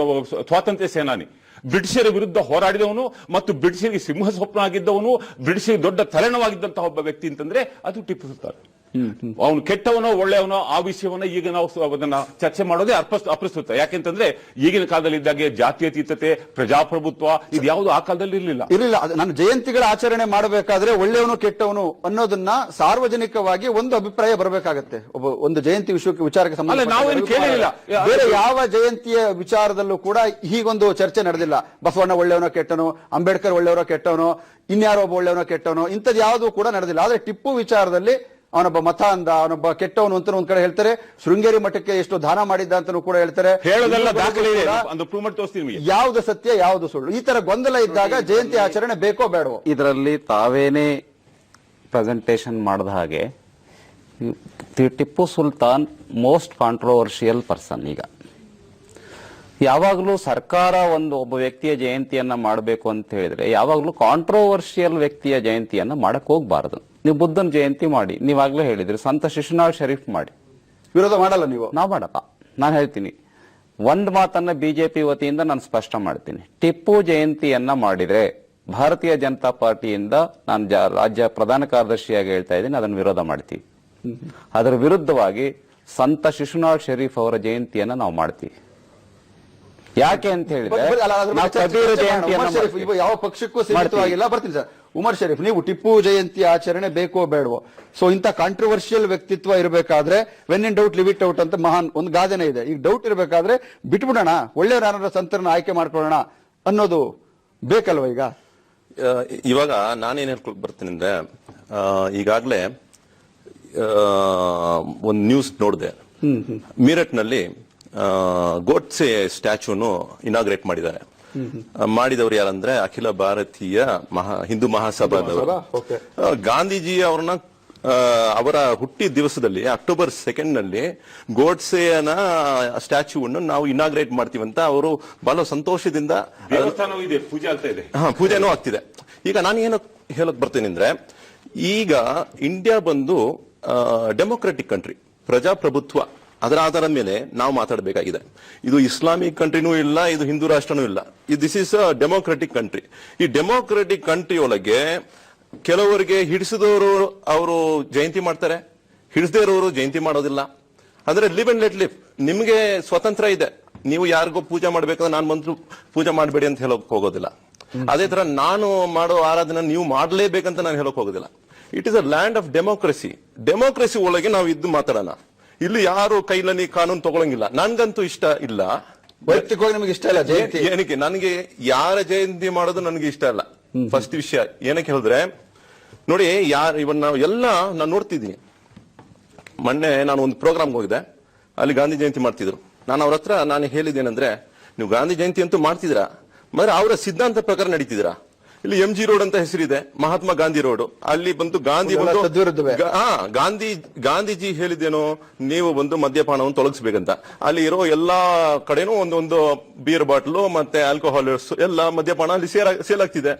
[SPEAKER 6] ಸ್ವಾತಂತ್ರ್ಯ ಸೇನಾನಿ, ಬ್ರಿಟಿಷರ ವಿರುದ್ಧ ಹೋರಾಡಿದವನು ಮತ್ತು ಬ್ರಿಟಿಷರಿಗೆ ಸಿಂಹ ಸ್ವಪ್ನ ಆಗಿದ್ದವನು, ಬ್ರಿಟಿಷರಿಗೆ ದೊಡ್ಡ ತಲೆನೋವಾಗಿದ್ದಂತಹ ಒಬ್ಬ ವ್ಯಕ್ತಿ ಅಂತಂದ್ರೆ ಅದು ಟಿಪ್ಪು ಸುಲ್ತಾನ್. ಅವನು ಕೆಟ್ಟವನೋ ಒಳ್ಳೆಯವನೋ ಆ ವಿಷಯವನ್ನ ಈಗ ನಾವು ಅದನ್ನ ಚರ್ಚೆ ಮಾಡೋದೇ ಅಪ್ರಸ್ತುತ. ಯಾಕೆಂತಂದ್ರೆ ಈಗಿನ ಕಾಲದಲ್ಲಿ ಇದ್ದಾಗೆ ಜಾತ್ಯತೀತತೆ, ಪ್ರಜಾಪ್ರಭುತ್ವ ಇದ್ಯಾವುದು ಆ ಕಾಲದಲ್ಲಿ ಇರಲಿಲ್ಲ.
[SPEAKER 1] ನಾನು ಜಯಂತಿಗಳ ಆಚರಣೆ ಮಾಡಬೇಕಾದ್ರೆ ಒಳ್ಳೆಯವನು ಕೆಟ್ಟವನು ಅನ್ನೋದನ್ನ ಸಾರ್ವಜನಿಕವಾಗಿ ಒಂದು ಅಭಿಪ್ರಾಯ ಬರಬೇಕಾಗತ್ತೆ. ಒಂದು ಜಯಂತಿ ವಿಚಾರಕ್ಕೆ ಸಂಬಂಧ ಬೇರೆ ಯಾವ ಜಯಂತಿಯ ವಿಚಾರದಲ್ಲೂ ಕೂಡ ಹೀಗೊಂದು ಚರ್ಚೆ ನಡೆದಿಲ್ಲ. ಬಸವಣ್ಣ ಒಳ್ಳೆಯವನೋ ಕೆಟ್ಟವನು, ಅಂಬೇಡ್ಕರ್ ಒಳ್ಳೆಯವನೋ ಕೆಟ್ಟವನೋ, ಇನ್ಯಾರೋ ಒಬ್ಬ ಒಳ್ಳೆಯವನೋ ಕೆಟ್ಟವನೋ, ಇಂಥದ್ದು ಯಾವುದೂ ಕೂಡ ನಡೆದಿಲ್ಲ. ಆದ್ರೆ ಟಿಪ್ಪು ವಿಚಾರದಲ್ಲಿ ಅವನೊಬ್ಬ ಮತ ಅಂದ, ಅವನೊಬ್ಬ ಕೆಟ್ಟವನು ಅಂತ ಒಂದ್ ಕಡೆ ಹೇಳ್ತಾರೆ, ಶೃಂಗೇರಿ ಮಠಕ್ಕೆ ಎಷ್ಟು ದಾನ ಮಾಡಿದ್ದ ಅಂತ ಕೂಡ ಹೇಳ್ತಾರೆ. ಯಾವ್ದು ಸತ್ಯ ಯಾವ್ದು ಸುಳ್ಳು, ಈ ತರ ಗೊಂದಲ ಇದ್ದಾಗ ಜಯಂತಿ ಆಚರಣೆ ಬೇಕೋ ಬೇಡವೋ?
[SPEAKER 7] ಇದರಲ್ಲಿ ತಾವೇನೇ ಪ್ರೆಸೆಂಟೇಷನ್ ಮಾಡಿದ ಹಾಗೆ Tipu Sultan most controversial person. ಈಗ ಯಾವಾಗಲೂ ಸರ್ಕಾರ ಒಬ್ಬ ವ್ಯಕ್ತಿಯ ಜಯಂತಿಯನ್ನ ಮಾಡಬೇಕು ಅಂತ ಹೇಳಿದ್ರೆ ಯಾವಾಗಲೂ ಕಾಂಟ್ರವರ್ಷಿಯಲ್ ವ್ಯಕ್ತಿಯ ಜಯಂತಿಯನ್ನ ಮಾಡಕ್ ಹೋಗ್ಬಾರದು. ನೀವು ಬುದ್ಧನ ಜಯಂತಿ ಮಾಡಿ, ನೀವಾಗ್ಲೇ ಹೇಳಿದ್ರಿ, ಸಂತ ಶಿಶುನಾಳ್ ಶರೀಫ್ ಮಾಡಿ.
[SPEAKER 1] ವಿರೋಧ ಮಾಡಲ್ಲ ನೀವು?
[SPEAKER 7] ನಾವು ಮಾಡಲ್ಲ. ನಾನು ಹೇಳ್ತೀನಿ, ಒಂದ್ ಮಾತನ್ನ ಬಿಜೆಪಿ ವತಿಯಿಂದ ನಾನು ಸ್ಪಷ್ಟ ಮಾಡ್ತೀನಿ. ಟಿಪ್ಪು ಜಯಂತಿಯನ್ನ ಮಾಡಿದ್ರೆ ಭಾರತೀಯ ಜನತಾ ಪಾರ್ಟಿಯಿಂದ ನಾನು ರಾಜ್ಯ ಪ್ರಧಾನ ಕಾರ್ಯದರ್ಶಿಯಾಗಿ ಹೇಳ್ತಾ ಇದ್ದೀನಿ, ಅದನ್ನು ವಿರೋಧ ಮಾಡ್ತೀವಿ. ಅದರ ವಿರುದ್ಧವಾಗಿ ಸಂತ ಶಿಶುನಾಳ್ ಶರೀಫ್ ಅವರ ಜಯಂತಿಯನ್ನ ನಾವು ಮಾಡ್ತೀವಿ. ಯಾಕೆ ಅಂತ ಹೇಳಿದ್ರೆ ನಾವು ಕಬೀರ್ ಜಯಂತಿಯನ್ನ
[SPEAKER 1] ಯಾವ ಪಕ್ಷಕ್ಕೂ ಸೀಮಿತವಾಗಿಲ್ಲ. ಬರ್ತೀನಿ ಸರ್. ಉಮರ್ ಶರೀಫ್, ನೀವು ಟಿಪ್ಪು ಜಯಂತಿ ಆಚರಣೆ ಬೇಕೋ ಬೇಡವೋ? ಸೊ ಇಂಥ ಕಾಂಟ್ರವರ್ಷಿಯಲ್ ವ್ಯಕ್ತಿತ್ವ ಇರಬೇಕಾದ್ರೆ when in doubt leave it out ಅಂತ ಮಹಾನ್ ಒಂದು ಗಾದೆನೇ ಇದೆ. ಈಗ ಡೌಟ್ ಇರಬೇಕಾದ್ರೆ ಬಿಟ್ಬಿಡೋಣ, ಒಳ್ಳೆಯವರ ಸಂತರನ್ನ ಆಯ್ಕೆ ಮಾಡ್ಕೊಳ್ಳೋಣ ಅನ್ನೋದು ಬೇಕಲ್ವ? ಈಗ
[SPEAKER 8] ಇವಾಗ ನಾನೇನ್ ಹೇಳ್ಕೊಳಕ್ ಬರ್ತೀನಿ ಅಂದ್ರೆ, ಈಗಾಗ್ಲೇ ಒಂದು ನ್ಯೂಸ್ ನೋಡಿದೆ. ಮೀರಟ್ ನಲ್ಲಿ ಗೋಡ್ಸೆ ಸ್ಟ್ಯಾಚ್ಯೂನು ಇನಾಗ್ರೇಟ್ ಮಾಡಿದ್ದಾರೆ. ಮಾಡಿದವರು ಯಾರಂದ್ರೆ ಅಖಿಲ ಭಾರತೀಯ ಹಿಂದೂ ಮಹಾಸಭಾದವರು. ಗಾಂಧೀಜಿ ಅವ್ರನ್ನ ಅವರ ಹುಟ್ಟಿ ದಿವಸದಲ್ಲಿ ಅಕ್ಟೋಬರ್ 2 ನಲ್ಲಿ ಗೋಡ್ಸೆನ ಸ್ಟ್ಯಾಚ್ಯೂವನ್ನು ನಾವು ಇನಾಗ್ರೇಟ್ ಮಾಡ್ತೀವಂತ ಅವರು ಬಹಳ ಸಂತೋಷದಿಂದ ಪೂಜೆನೂ ಆಗ್ತಿದೆ. ಈಗ ನಾನು ಏನು ಹೇಳಕ್ ಬರ್ತೀನಿ ಅಂದ್ರೆ, ಈಗ ಇಂಡಿಯಾ ಬಂದು ಡೆಮೊಕ್ರೆಟಿಕ್ ಕಂಟ್ರಿ, ಪ್ರಜಾಪ್ರಭುತ್ವ, ಅದರ ಆಧಾರದ ಮೇಲೆ ನಾವು ಮಾತಾಡಬೇಕಾಗಿದೆ. ಇದು ಇಸ್ಲಾಮಿಕ್ ಕಂಟ್ರಿನೂ ಇಲ್ಲ, ಇದು ಹಿಂದೂ ರಾಷ್ಟ್ರನೂ ಇಲ್ಲ. This is a democratic country. ಈ ಡೆಮೊಕ್ರೆಟಿಕ್ ಕಂಟ್ರಿ ಒಳಗೆ ಕೆಲವರಿಗೆ ಹಿಡಿಸಿದವರು ಅವರು ಜಯಂತಿ ಮಾಡ್ತಾರೆ, ಹಿಡಿಸದೇ ಇರೋರು ಜಯಂತಿ ಮಾಡೋದಿಲ್ಲ. ಅಂದ್ರೆ ಲಿವ್ ಅಂಡ್ ಲೆಟ್ ಲಿವ್. ನಿಮ್ಗೆ ಸ್ವತಂತ್ರ ಇದೆ, ನೀವು ಯಾರಿಗೋ ಪೂಜೆ ಮಾಡ್ಬೇಕಂದ್ರೆ ನಾನು ಬಂದ್ರು ಪೂಜೆ ಮಾಡಬೇಡಿ ಅಂತ ಹೇಳೋಕ್ ಹೋಗೋದಿಲ್ಲ. ಅದೇ ತರ ನಾನು ಮಾಡೋ ಆರಾಧನೆ ನೀವು ಮಾಡಲೇಬೇಕಂತ ನಾನು ಹೇಳೋಕ್ ಹೋಗೋದಿಲ್ಲ. It is a land of democracy. Democracy ಒಳಗೆ ನಾವು ಇದ್ದು ಮಾತಾಡೋಣ. ಇಲ್ಲಿ ಯಾರು ಕೈಲಲ್ಲಿ ಕಾನೂನು ತಗೊಳಂಗಿಲ್ಲ. ನನ್ಗಂತೂ ಇಷ್ಟ ಇಲ್ಲ,
[SPEAKER 1] ವೈಯಕ್ತಿಕವಾಗಿ ನಿಮಗೆ ಇಷ್ಟ ಇಲ್ಲ ಜಯಂತಿ?
[SPEAKER 8] ಏನಕ್ಕೆ ನನಗೆ ಯಾರ ಜಯಂತಿ ಮಾಡೋದು ನನಗೆ ಇಷ್ಟ ಇಲ್ಲ. ಫಸ್ಟ್ ವಿಷಯ ಏನಕ್ಕೆ ಹೇಳಿದ್ರೆ, ನೋಡಿ ಇವನ್ ನಾವು ಎಲ್ಲ ನಾನು ನೋಡ್ತಿದ್ದೀನಿ. ಮೊನ್ನೆ ನಾನು ಒಂದು ಪ್ರೋಗ್ರಾಮ್ಗೆ ಹೋಗಿದ್ದೆ, ಅಲ್ಲಿ ಗಾಂಧಿ ಜಯಂತಿ ಮಾಡ್ತಿದ್ರು. ನಾನು ಅವ್ರ ಹತ್ರ ನಾನು ಹೇಳಿದ್ದೇನೆಂದ್ರೆ, ನೀವು ಗಾಂಧಿ ಜಯಂತಿ ಅಂತೂ ಮಾಡ್ತಿದ್ದೀರಾ, ಮತ್ತೆ ಅವರ ಸಿದ್ಧಾಂತ ಪ್ರಕಾರ ನಡೀತಿದ್ದೀರಾ? ಇಲ್ಲಿ MG ರೋಡ್ ಅಂತ ಹೆಸರಿದೆ, ಮಹಾತ್ಮ ಗಾಂಧಿ ರೋಡ್. ಅಲ್ಲಿ ಬಂದು ಗಾಂಧೀಜಿ ಹೇಳಿದೇನೋ, ನೀವು ಬಂದು ಮದ್ಯಪಾನವನ್ನು ತೊಲಗಿಸ್ಬೇಕಂತ. ಅಲ್ಲಿ ಇರೋ ಎಲ್ಲಾ ಕಡೆನೂ ಒಂದೊಂದು ಬೀರ್ ಬಾಟ್ಲು ಮತ್ತೆ ಆಲ್ಕೋಹಾಲ್ಸ್ ಎಲ್ಲ ಮದ್ಯಪಾನ ಅಲ್ಲಿ ಸೇಲ್ ಆಗ್ತಿದೆ.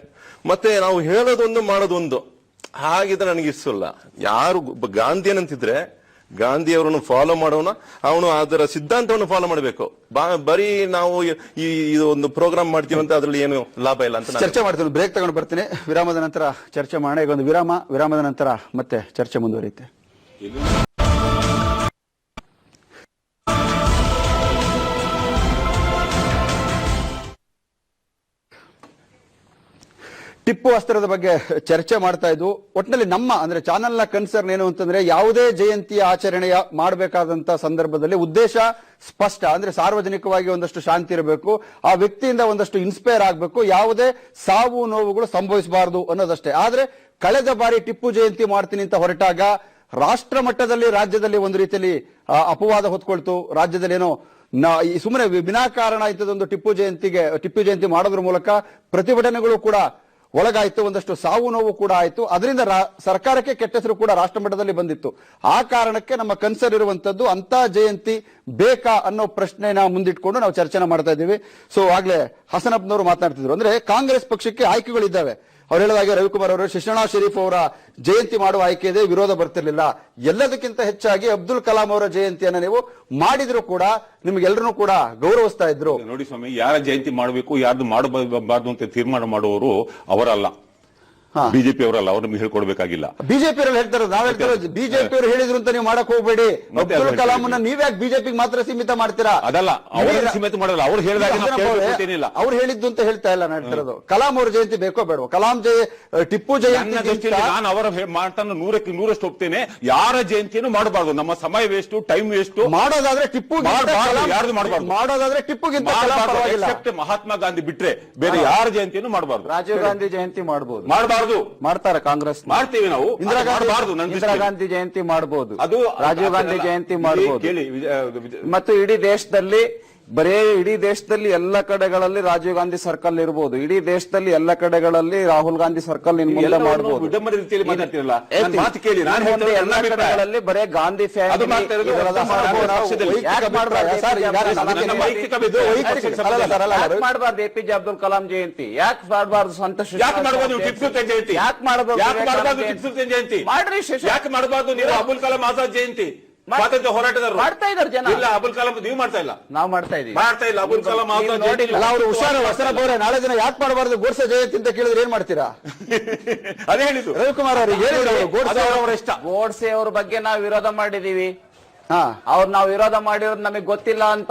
[SPEAKER 8] ಮತ್ತೆ ನಾವು ಹೇಳೋದೊಂದು ಮಾಡೋದೊಂದು. ಹಾಗಿದ್ರೆ ನನಗೆ ಇಷ್ಟಲ್ಲ. ಯಾರು ಗಾಂಧಿ ಏನಂತಿದ್ರೆ ಗಾಂಧಿ ಅವರನ್ನು ಫಾಲೋ ಮಾಡೋಣ, ಅವನು ಅದರ ಸಿದ್ಧಾಂತವನ್ನು ಫಾಲೋ ಮಾಡಬೇಕು. ಬರೀ ನಾವು ಇದು ಒಂದು ಪ್ರೋಗ್ರಾಮ್ ಮಾಡ್ತೀವಿ ಅಂತ ಅದ್ರಲ್ಲಿ ಏನು ಲಾಭ ಇಲ್ಲ ಅಂತ
[SPEAKER 1] ಚರ್ಚೆ ಮಾಡ್ತೀನಿ. ಬ್ರೇಕ್ ತಗೊಂಡು ಬರ್ತೀನಿ, ವಿರಾಮದ ನಂತರ ಚರ್ಚೆ ಮಾಡೋಣ. ಈಗ ಒಂದು ವಿರಾಮದ ನಂತರ ಮತ್ತೆ ಚರ್ಚೆ ಮುಂದುವರಿಯುತ್ತೆ. ಟಿಪ್ಪು ಅಸ್ತ್ರದ ಬಗ್ಗೆ ಚರ್ಚೆ ಮಾಡ್ತಾ ಇದ್ವು. ಒಟ್ಟಿನಲ್ಲಿ ನಮ್ಮ ಅಂದ್ರೆ ಚಾನೆಲ್ನ ಕನ್ಸರ್ನ್ ಏನು ಅಂತಂದ್ರೆ, ಯಾವುದೇ ಜಯಂತಿಯ ಆಚರಣೆಯ ಮಾಡಬೇಕಾದಂತ ಸಂದರ್ಭದಲ್ಲಿ ಉದ್ದೇಶ ಸ್ಪಷ್ಟ. ಅಂದ್ರೆ ಸಾರ್ವಜನಿಕವಾಗಿ ಒಂದಷ್ಟು ಶಾಂತಿ ಇರಬೇಕು, ಆ ವ್ಯಕ್ತಿಯಿಂದ ಒಂದಷ್ಟು ಇನ್ಸ್ಪೈರ್ ಆಗಬೇಕು, ಯಾವುದೇ ಸಾವು ನೋವುಗಳು ಸಂಭವಿಸಬಾರದು ಅನ್ನೋದಷ್ಟೇ. ಆದ್ರೆ ಕಳೆದ ಬಾರಿ ಟಿಪ್ಪು ಜಯಂತಿ ಮಾಡ್ತೀನಿ ಅಂತ ಹೊರಟಾಗ ರಾಷ್ಟ್ರ ಮಟ್ಟದಲ್ಲಿ ರಾಜ್ಯದಲ್ಲಿ ಒಂದು ರೀತಿಯಲ್ಲಿ ಅಪವಾದ ಹೊತ್ಕೊಳ್ತು. ರಾಜ್ಯದಲ್ಲಿ ಏನೋ ಸುಮ್ಮನೆ ವಿನಾಕಾರಣ ಇಂಥದ್ದೊಂದು ಟಿಪ್ಪು ಜಯಂತಿ ಮಾಡೋದ್ರ ಮೂಲಕ ಪ್ರತಿಭಟನೆಗಳು ಕೂಡ ಒಳಗಾಯ್ತು, ಒಂದಷ್ಟು ಸಾವು ನೋವು ಕೂಡ ಆಯ್ತು. ಅದರಿಂದ ಸರ್ಕಾರಕ್ಕೆ ಕೆಟ್ಟ ಹೆಸರು ಕೂಡ ರಾಷ್ಟ್ರ ಮಟ್ಟದಲ್ಲಿ ಬಂದಿತ್ತು. ಆ ಕಾರಣಕ್ಕೆ ನಮ್ಮ ಕನ್ಸರ್ನ್ ಇರುವಂತದ್ದು ಅಂತ ಜಯಂತಿ ಬೇಕಾ ಅನ್ನೋ ಪ್ರಶ್ನೆನ ಮುಂದಿಟ್ಕೊಂಡು ನಾವು ಚರ್ಚೆನ ಮಾಡ್ತಾ ಇದ್ದೀವಿ. ಸೊ ಆಗ್ಲೇ ಹಸನಪ್ಪನವರು ಮಾತನಾಡ್ತಿದ್ರು, ಅಂದ್ರೆ ಕಾಂಗ್ರೆಸ್ ಪಕ್ಷಕ್ಕೆ ಆಯ್ಕೆಗಳಿದ್ದಾವೆ. ಅವ್ರು ಹೇಳಿದಾಗೆ ರವಿಕುಮಾರ್ ಅವರು ಶಿಶುನಾಳ್ ಶರೀಫ್ ಅವರ ಜಯಂತಿ ಮಾಡುವ ಆಯ್ಕೆ ಇದೆ, ವಿರೋಧ ಬರ್ತಿರ್ಲಿಲ್ಲ. ಎಲ್ಲದಕ್ಕಿಂತ ಹೆಚ್ಚಾಗಿ ಅಬ್ದುಲ್ ಕಲಾಂ ಅವರ ಜಯಂತಿಯನ್ನ ನೀವು ಮಾಡಿದ್ರು ಕೂಡ ನಿಮ್ಗೆಲ್ಲರೂ ಕೂಡ ಗೌರವಿಸ್ತಾ ಇದ್ರು.
[SPEAKER 6] ನೋಡಿ ಸ್ವಾಮಿ, ಯಾರ ಜಯಂತಿ ಮಾಡಬೇಕು ಯಾರ್ದು ಮಾಡಬಾರ್ದು ಅಂತ ತೀರ್ಮಾನ ಮಾಡುವವರು ಅವರಲ್ಲ, ಬಿಜೆಪಿ ಅವರಲ್ಲ. ಅವ್ರು ನಿಮ್ಗೆ ಹೇಳ್ಕೊಡ್ಬೇಕಾಗಿಲ್ಲ.
[SPEAKER 1] ಬಿಜೆಪಿ ಅವರಲ್ಲಿ ಹೇಳ್ತಾರೆ, ನಾವ್ ಹೇಳ್ತಾರೆ ಬಿಜೆಪಿ ಅವರು ಹೇಳಿದ್ರು ಅಂತ ನೀವು ಮಾಡಕ್ ಹೋಗ್ಬೇಡಿ. ಅಬ್ದುಲ್ ಕಲಾಂ ನೀವ್ಯಾಕೆ ಬಿಜೆಪಿ ಮಾತ್ರ ಸೀಮಿತ ಮಾಡ್ತೀರಾ?
[SPEAKER 6] ಅದಲ್ಲ, ಅವ್ರು ಸೀಮಿತ ಮಾಡಲ್ಲ. ಅವ್ರು ಹೇಳಿದಾಗ
[SPEAKER 1] ಅವ್ರು ಹೇಳಿದ್ದು ಅಂತ ಹೇಳ್ತಾ ಇಲ್ಲ, ನಾನು ಹೇಳ್ತಿರೋದು ಕಲಾಂ ಅವ್ರ ಜಯಂತಿ ಬೇಕೋ ಬೇಡವೋ. ಟಿಪ್ಪು ಜಯಂತಿ
[SPEAKER 6] ನಾನು ಅವರ ಮಾತನ್ನು 100% ಒಪ್ತೇನೆ. ಯಾರ ಜಯಂತಿಯನ್ನು ಮಾಡಬಾರ್ದು, ನಮ್ಮ ಸಮಯ ವೇಸ್ಟ್, ಟೈಮ್ ವೇಸ್ಟ್.
[SPEAKER 1] ಮಾಡೋದಾದ್ರೆ ಟಿಪ್ಪು
[SPEAKER 6] ಯಾರ್ದು ಮಾಡಬಾರ್ದು,
[SPEAKER 1] ಮಾಡೋದಾದ್ರೆ ಟಿಪ್ಪುಗಿಂತ
[SPEAKER 6] ಮಹಾತ್ಮ ಗಾಂಧಿ ಬಿಟ್ರೆ ಬೇರೆ ಯಾರ ಜಯಂತಿಯನ್ನು ಮಾಡಬಾರ್ದು.
[SPEAKER 7] ರಾಜೀವ್ ಗಾಂಧಿ ಜಯಂತಿ ಮಾಡಬಹುದು,
[SPEAKER 6] ಮಾಡ್ತಾರೆ ಕಾಂಗ್ರೆಸ್, ಮಾಡ್ತೀವಿ ನಾವು.
[SPEAKER 7] ಇಂದಿರಾ ಗಾಂಧಿ ಜಯಂತಿ ಮಾಡಬಹುದು, ಅದು ರಾಜೀವ್ ಗಾಂಧಿ ಜಯಂತಿ ಮಾಡಬಹುದು. ಮತ್ತು ಇಡೀ ದೇಶದಲ್ಲಿ ಎಲ್ಲ ಕಡೆಗಳಲ್ಲಿ ರಾಜೀವ್ ಗಾಂಧಿ ಸರ್ಕಲ್ ಇರಬಹುದು. ಇಡೀ ದೇಶದಲ್ಲಿ ಎಲ್ಲ ಕಡೆಗಳಲ್ಲಿ ರಾಹುಲ್ ಗಾಂಧಿ ಸರ್ಕಲ್ ಇನ್ ಮುಂದೆ ಮಾಡಬಹುದು.
[SPEAKER 6] ವಿಡಂಬನೆ ರೀತಿಯಲ್ಲಿ ಮಾತಾಡ್ತಿರಲ್ಲ, ಮಾತು ಕೇಳಿ.
[SPEAKER 7] ಎಲ್ಲ ಕಡೆಗಳಲ್ಲಿ ಬರೇ ಗಾಂಧಿ ಮಾಡಬಾರ್ದು. APJ ಅಬ್ದುಲ್ ಕಲಾಂ ಜಯಂತಿ ಯಾಕೆ ಮಾಡಬಾರ್ದು? ಸಂತ
[SPEAKER 6] ಯಾಕೆ ಮಾಡಬಾರ್ದು? ಟಿಪ್ಪು ಜಯಂತಿ
[SPEAKER 7] ಯಾಕೆ ಮಾಡಬಾರ್ದು?
[SPEAKER 6] ಟಿಪ್ಪು ಜಯಂತಿ ಯಾಕೆ ಮಾಡಬಾರ್ದು? ನೀವು ಅಬುಲ್ ಕಲಾಂ ಆಜಾದ್ ಜಯಂತಿ ಸ್ವಾತಂತ್ರ್ಯ ಹೋರಾಟಗಾರರು
[SPEAKER 7] ಮಾಡ್ತಾ ಇದ್ದಾರೆ ಜನ.
[SPEAKER 6] ಇಲ್ಲ, ಅಬುಲ್ ಕಲಾಂ ನೀವು ಮಾಡ್ತಾ ಇಲ್ಲ,
[SPEAKER 7] ನಾವು ಮಾಡ್ತಾ ಇದೀವಿ.
[SPEAKER 6] ಮಾಡ್ತಾ ಇಲ್ಲ. ಅಬುಲ್ ಕಲಾಂ
[SPEAKER 7] ನೀವು ನೋಡಿಲ್ಲ.
[SPEAKER 1] ಅಲ್ಲ, ಅವರು ಹುಷಾರು ವಸನಬೋರೆ ನಾಳೆ ದಿನ ಯಾಕೆ ಮಾಡಬಾರ್ದು ಗೋಡ್ಸೆ ಜಯಂತಿ ಅಂತ ಕೇಳಿದ್ರೆ ಏನ್ ಮಾಡ್ತೀರಾ?
[SPEAKER 6] ಅದೇ ಹೇಳಿದ್ದು
[SPEAKER 1] ರವಿಕುಮಾರ್ ಅವರಿಗೆ ಹೇಳಿದ್ರು ಗೋಡ್ಸೆ
[SPEAKER 6] ಅವರ ಇಷ್ಟ.
[SPEAKER 7] ಗೋಡ್ಸೆ ಅವ್ರ ಬಗ್ಗೆ ನಾವು ವಿರೋಧ ಮಾಡಿದೀವಿ.
[SPEAKER 1] ಹಾ,
[SPEAKER 7] ನಾವು ವಿರೋಧ ಮಾಡಿರೋದು ನಮಗೆ ಗೊತ್ತಿಲ್ಲ ಅಂತ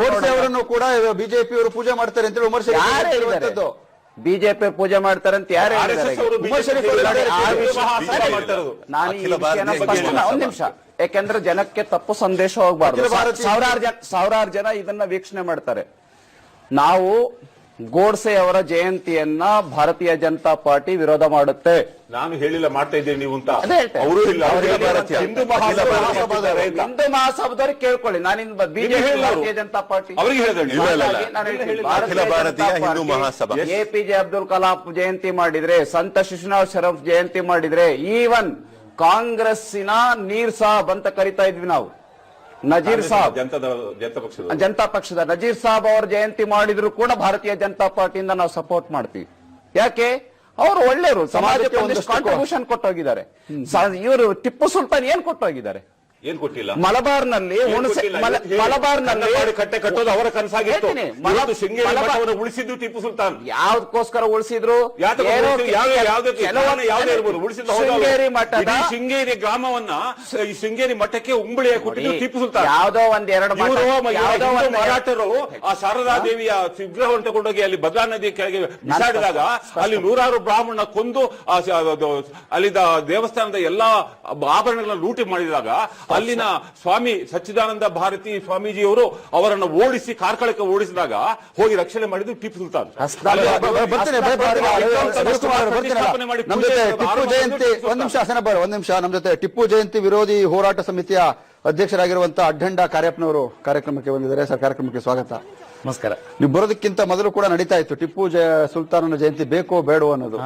[SPEAKER 1] ಗೋಡ್ಸೆ ಅವರನ್ನು ಕೂಡ ಬಿಜೆಪಿ ಅವರು ಪೂಜೆ ಮಾಡ್ತಾರೆ ಅಂತ ವಿಮರ್ಶೆ
[SPEAKER 7] ಯಾರು ಹೇಳಿದ್ದಾರೆ? ಬಿಜೆಪಿ ಪೂಜೆ ಮಾಡ್ತಾರೆ ಅಂತ ಯಾರು ಹೇಳಿದ್ದಾರೆ? ನಾನು ಈ ವಿಷಯನ ಒಂದ್ ನಿಮಿಷ, ಯಾಕೆಂದ್ರೆ ಜನಕ್ಕೆ ತಪ್ಪು ಸಂದೇಶ ಹೋಗ್ಬಾರ್ದು. ಸಾವಿರಾರು ಜನ ಇದನ್ನ ವೀಕ್ಷಣೆ ಮಾಡ್ತಾರೆ. ನಾವು ಗೋಡ್ಸೆ ಅವರ ಜಯಂತಿಯನ್ನ ಭಾರತೀಯ ಜನತಾ ಪಾರ್ಟಿ ವಿರೋಧ ಮಾಡುತ್ತೆ.
[SPEAKER 6] ನಾನು ಹೇಳಿಲ್ಲ ಮಾಡ್ತಾ ಇದ್ದೇನೆ ನೀವು ಅಂತ.
[SPEAKER 7] ಅದೇ ಹೇಳ್ತೇನೆ.
[SPEAKER 6] ಅವರು ಇಲ್ಲ, ಹಿಂದೂ
[SPEAKER 7] ಹಿಂದೂ ಮಹಾಸಭಾದವ್ರಿಗೆ ಕೇಳ್ಕೊಳ್ಳಿ. ನಾನಿಂದ ಬಿಜೆಪಿ ಭಾರತೀಯ ಜನತಾ ಪಾರ್ಟಿ
[SPEAKER 6] ಅವರಿಗೆ ಹೇಳಿದೆ.
[SPEAKER 8] ಅಖಿಲ ಭಾರತೀಯ ಹಿಂದೂ ಮಹಾಸಭಾ
[SPEAKER 7] ಎಪಿಜೆ ಅಬ್ದುಲ್ ಕಲಾಂ ಜಯಂತಿ ಮಾಡಿದ್ರೆ, ಸಂತ ಶಿಶುನಾಳ್ ಶರಫ್ ಜಯಂತಿ ಮಾಡಿದ್ರೆ, ಈವನ್ ಕಾಂಗ್ರೆಸ್ಸಿನ ನೀರ್ ಸಾಬ್ ಅಂತ ಕರಿತಾ ಇದ್ವಿ ನಾವು, ನಜೀರ್ ಸಾಬ್, ಜನತಾ ಪಕ್ಷದ ನಜೀರ್ ಸಾಬ್ ಅವರ ಜಯಂತಿ ಮಾಡಿದ್ರು ಕೂಡ ಭಾರತೀಯ ಜನತಾ ಪಾರ್ಟಿಯಿಂದ ನಾವು ಸಪೋರ್ಟ್ ಮಾಡ್ತೀವಿ. ಯಾಕೆ? ಅವರು ಒಳ್ಳೆಯವರು, ಸಮಾಜಕ್ಕೆ ಒಂದಿಷ್ಟು ಕಾಂಟ್ರಿಬ್ಯೂಷನ್ ಕೊಟ್ಟೋಗಿದ್ದಾರೆ. ಇವರು ಟಿಪ್ಪು ಸುಲ್ತಾನ್ ಏನ್ ಕೊಟ್ಟೋಗಿದ್ದಾರೆ?
[SPEAKER 6] ಏನ್ ಕೊಟ್ಟಿಲ್ಲ.
[SPEAKER 7] ಮಲಬಾರ್ನಲ್ಲಿ
[SPEAKER 6] ಕಟ್ಟೆ ಕಟ್ಟೋದು ಅವರ ಕನಸಾಗಿತ್ತು. ಶೃಂಗೇರಿ ಮಠವನ್ನು ಉಳಿಸಿದ್ದು ಟಿಪ್ಪು ಸುಲ್ತಾನ್.
[SPEAKER 7] ಯಾವ್ದಕ್ಕೋಸ್ಕರ ಉಳಿಸಿದ್ರು?
[SPEAKER 6] ಶೃಂಗೇರಿ ಮಠದ ಶೃಂಗೇರಿ ಗ್ರಾಮವನ್ನ ಈ ಶೃಂಗೇರಿ ಮಠಕ್ಕೆ ಉಂಬಳಿಯ ಕೊಟ್ಟಿದ್ದು ಟಿಪ್ಪು ಸುಲ್ತಾನ್.
[SPEAKER 7] ಯಾವ್ದೋ ಒಂದೆರಡು
[SPEAKER 6] ಮರಾಠರು ಆ ಶಾರದಾ ದೇವಿಯ ವಿಗ್ರಹವನ್ನು ತಗೊಂಡೋಗಿ ಅಲ್ಲಿ ಭದ್ರಾ ನದಿಯ ಕೆಳಗೆ ಬಿಸಾಡಿದಾಗ ಅಲ್ಲಿ ನೂರಾರು ಬ್ರಾಹ್ಮಣ ಕೊಂದು ಅಲ್ಲಿದ್ದ ದೇವಸ್ಥಾನದ ಎಲ್ಲಾ ಆಭರಣಗಳನ್ನ ಲೂಟಿ ಮಾಡಿದಾಗ ಅಲ್ಲಿನ ಸ್ವಾಮಿ ಸಚ್ಚಿದಾನಂದ ಭಾರತಿ ಸ್ವಾಮೀಜಿಯವರು ಅವರನ್ನು ಓಡಿಸಿ ಕಾರ್ಕಳಕ್ಕೆ ಓಡಿಸಿದಾಗ ಹೋಗಿ ರಕ್ಷಣೆ ಮಾಡಿದ್ದು ಟಿಪ್ಪು ಸುಲ್ತಾನ್.
[SPEAKER 1] ಟಿಪ್ಪು ಜಯಂತಿ ಒಂದ್ ನಿಮಿಷ ನಮ್ಮ ಜೊತೆ ಟಿಪ್ಪು ಜಯಂತಿ ವಿರೋಧಿ ಹೋರಾಟ ಸಮಿತಿಯ ಅಧ್ಯಕ್ಷರಾಗಿರುವಂತಹ ಅಡ್ಡಂಡ ಕಾರ್ಯಪ್ಪನವರು ಕಾರ್ಯಕ್ರಮಕ್ಕೆ ಬಂದಿದ್ದಾರೆ. ಸರ್, ಕಾರ್ಯಕ್ರಮಕ್ಕೆ ಸ್ವಾಗತ.
[SPEAKER 9] ನಮಸ್ಕಾರ.
[SPEAKER 1] ನೀವು ಬರೋದಕ್ಕಿಂತ ಮೊದಲು ಕೂಡ ನಡೀತಾ ಇತ್ತು ಟಿಪ್ಪು ಸುಲ್ತಾನನ ಜಯಂತಿ ಬೇಕೋ ಬೇಡವೋ ಅನ್ನೋದು.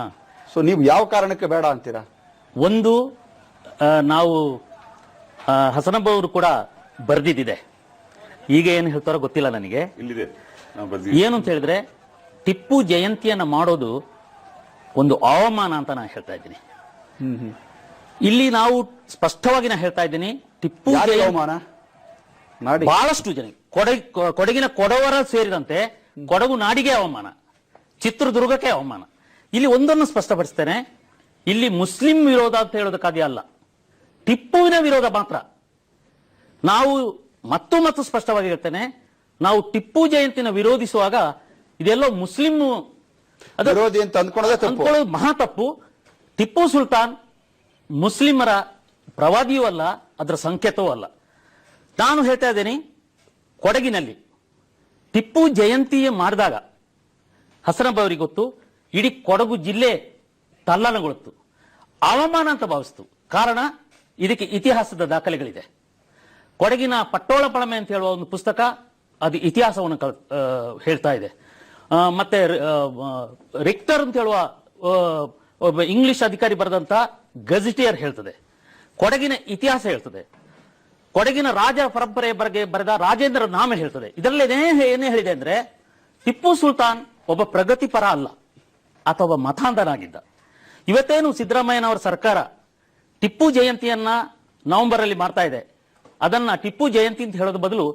[SPEAKER 1] ಸೊ ನೀವು ಯಾವ ಕಾರಣಕ್ಕೆ ಬೇಡ ಅಂತೀರಾ?
[SPEAKER 9] ಒಂದು, ನಾವು ಹಸನಬ್ಬ ಅವರು ಕೂಡ ಬರ್ದಿದ್ದಿದೆ. ಈಗ ಏನು ಹೇಳ್ತಾರೋ ಗೊತ್ತಿಲ್ಲ ನನಗೆ. ಏನು ಅಂತ ಹೇಳಿದ್ರೆ, ಟಿಪ್ಪು ಜಯಂತಿಯನ್ನ ಮಾಡೋದು ಒಂದು ಅವಮಾನ ಅಂತ ನಾನು ಹೇಳ್ತಾ ಇದ್ದೀನಿ. ಇಲ್ಲಿ ನಾವು ಸ್ಪಷ್ಟವಾಗಿ ನಾನು ಹೇಳ್ತಾ ಇದ್ದೀನಿ, ಟಿಪ್ಪು
[SPEAKER 1] ಅವಮಾನ
[SPEAKER 9] ಬಹಳಷ್ಟು ಜನ ಕೊಡಗಿನ ಕೊಡವರ ಸೇರಿದಂತೆ ಕೊಡಗು ನಾಡಿಗೆ ಅವಮಾನ, ಚಿತ್ರದುರ್ಗಕ್ಕೆ ಅವಮಾನ. ಇಲ್ಲಿ ಒಂದನ್ನು ಸ್ಪಷ್ಟಪಡಿಸ್ತೇನೆ, ಇಲ್ಲಿ ಮುಸ್ಲಿಂ ವಿರೋಧ ಅಂತ ಹೇಳೋದಕ್ಕಾಗಿ ಅಲ್ಲ, ಟಿಪ್ಪುವಿನ ವಿರೋಧ ಮಾತ್ರ. ನಾವು ಮತ್ತು ಸ್ಪಷ್ಟವಾಗಿ ಹೇಳ್ತೇನೆ, ನಾವು ಟಿಪ್ಪು ಜಯಂತಿನ ವಿರೋಧಿಸುವಾಗ ಇದೆಲ್ಲೋ ಮುಸ್ಲಿಂ
[SPEAKER 1] ವಿರೋಧಿ ಅಂತ ಅಂದ್ಕೊಳ್ಳೋದು
[SPEAKER 9] ಮಹಾ ತಪ್ಪು. ಟಿಪ್ಪು ಸುಲ್ತಾನ್ ಮುಸ್ಲಿಮರ ಪ್ರವಾದಿಯೂ ಅಲ್ಲ, ಅದರ ಸಂಕೇತವೂ ಅಲ್ಲ. ನಾನು ಹೇಳ್ತಾ ಇದ್ದೇನೆ, ಕೊಡಗಿನಲ್ಲಿ ಟಿಪ್ಪು ಜಯಂತಿ ಮಾಡಿದಾಗ ಹಸನಬ್ಬ ಅವರಿಗೆ ಗೊತ್ತು, ಇಡೀ ಕೊಡಗು ಜಿಲ್ಲೆ ತಲ್ಲಣಗೊಳ್ತು, ಅವಮಾನ ಅಂತ ಭಾವಿಸ್ತು. ಕಾರಣ, ಇದಕ್ಕೆ ಇತಿಹಾಸದ ದಾಖಲೆಗಳಿದೆ. ಕೊಡಗಿನ ಪಟ್ಟೋಳ ಪಳಮೆ ಅಂತ ಹೇಳುವ ಒಂದು ಪುಸ್ತಕ, ಅದು ಇತಿಹಾಸವನ್ನು ಹೇಳ್ತಾ ಇದೆ. ಮತ್ತೆ ರಿಕ್ಟರ್ ಅಂತ ಹೇಳುವ ಒಬ್ಬ ಇಂಗ್ಲಿಷ್ ಅಧಿಕಾರಿ ಬರೆದಂತ ಗಜಿಟಿಯರ್ ಹೇಳ್ತದೆ, ಕೊಡಗಿನ ಇತಿಹಾಸ ಹೇಳ್ತದೆ, ಕೊಡಗಿನ ರಾಜ ಪರಂಪರೆ ಬಗ್ಗೆ ಬರೆದ ರಾಜೇಂದ್ರ ನಾಮ ಹೇಳ್ತದೆ. ಇದರಲ್ಲಿ ಏನೇ ಹೇಳಿದೆ ಅಂದ್ರೆ, ಟಿಪ್ಪು ಸುಲ್ತಾನ್ ಒಬ್ಬ ಪ್ರಗತಿಪರ ಅಲ್ಲ, ಅಥವಾ ಮತಾಂಧನಾಗಿದ್ದ. ಇವತ್ತೇನು ಸಿದ್ದರಾಮಯ್ಯನವರ ಸರ್ಕಾರ ಟಿಪ್ಪು ಜಯಂತಿಯನ್ನ ನವೆಂಬರ್ ಅಲ್ಲಿ ಮಾಡ್ತಾ ಇದೆ, ಅದನ್ನ ಟಿಪ್ಪು ಜಯಂತಿ ಅಂತ ಹೇಳೋದು ಬದಲು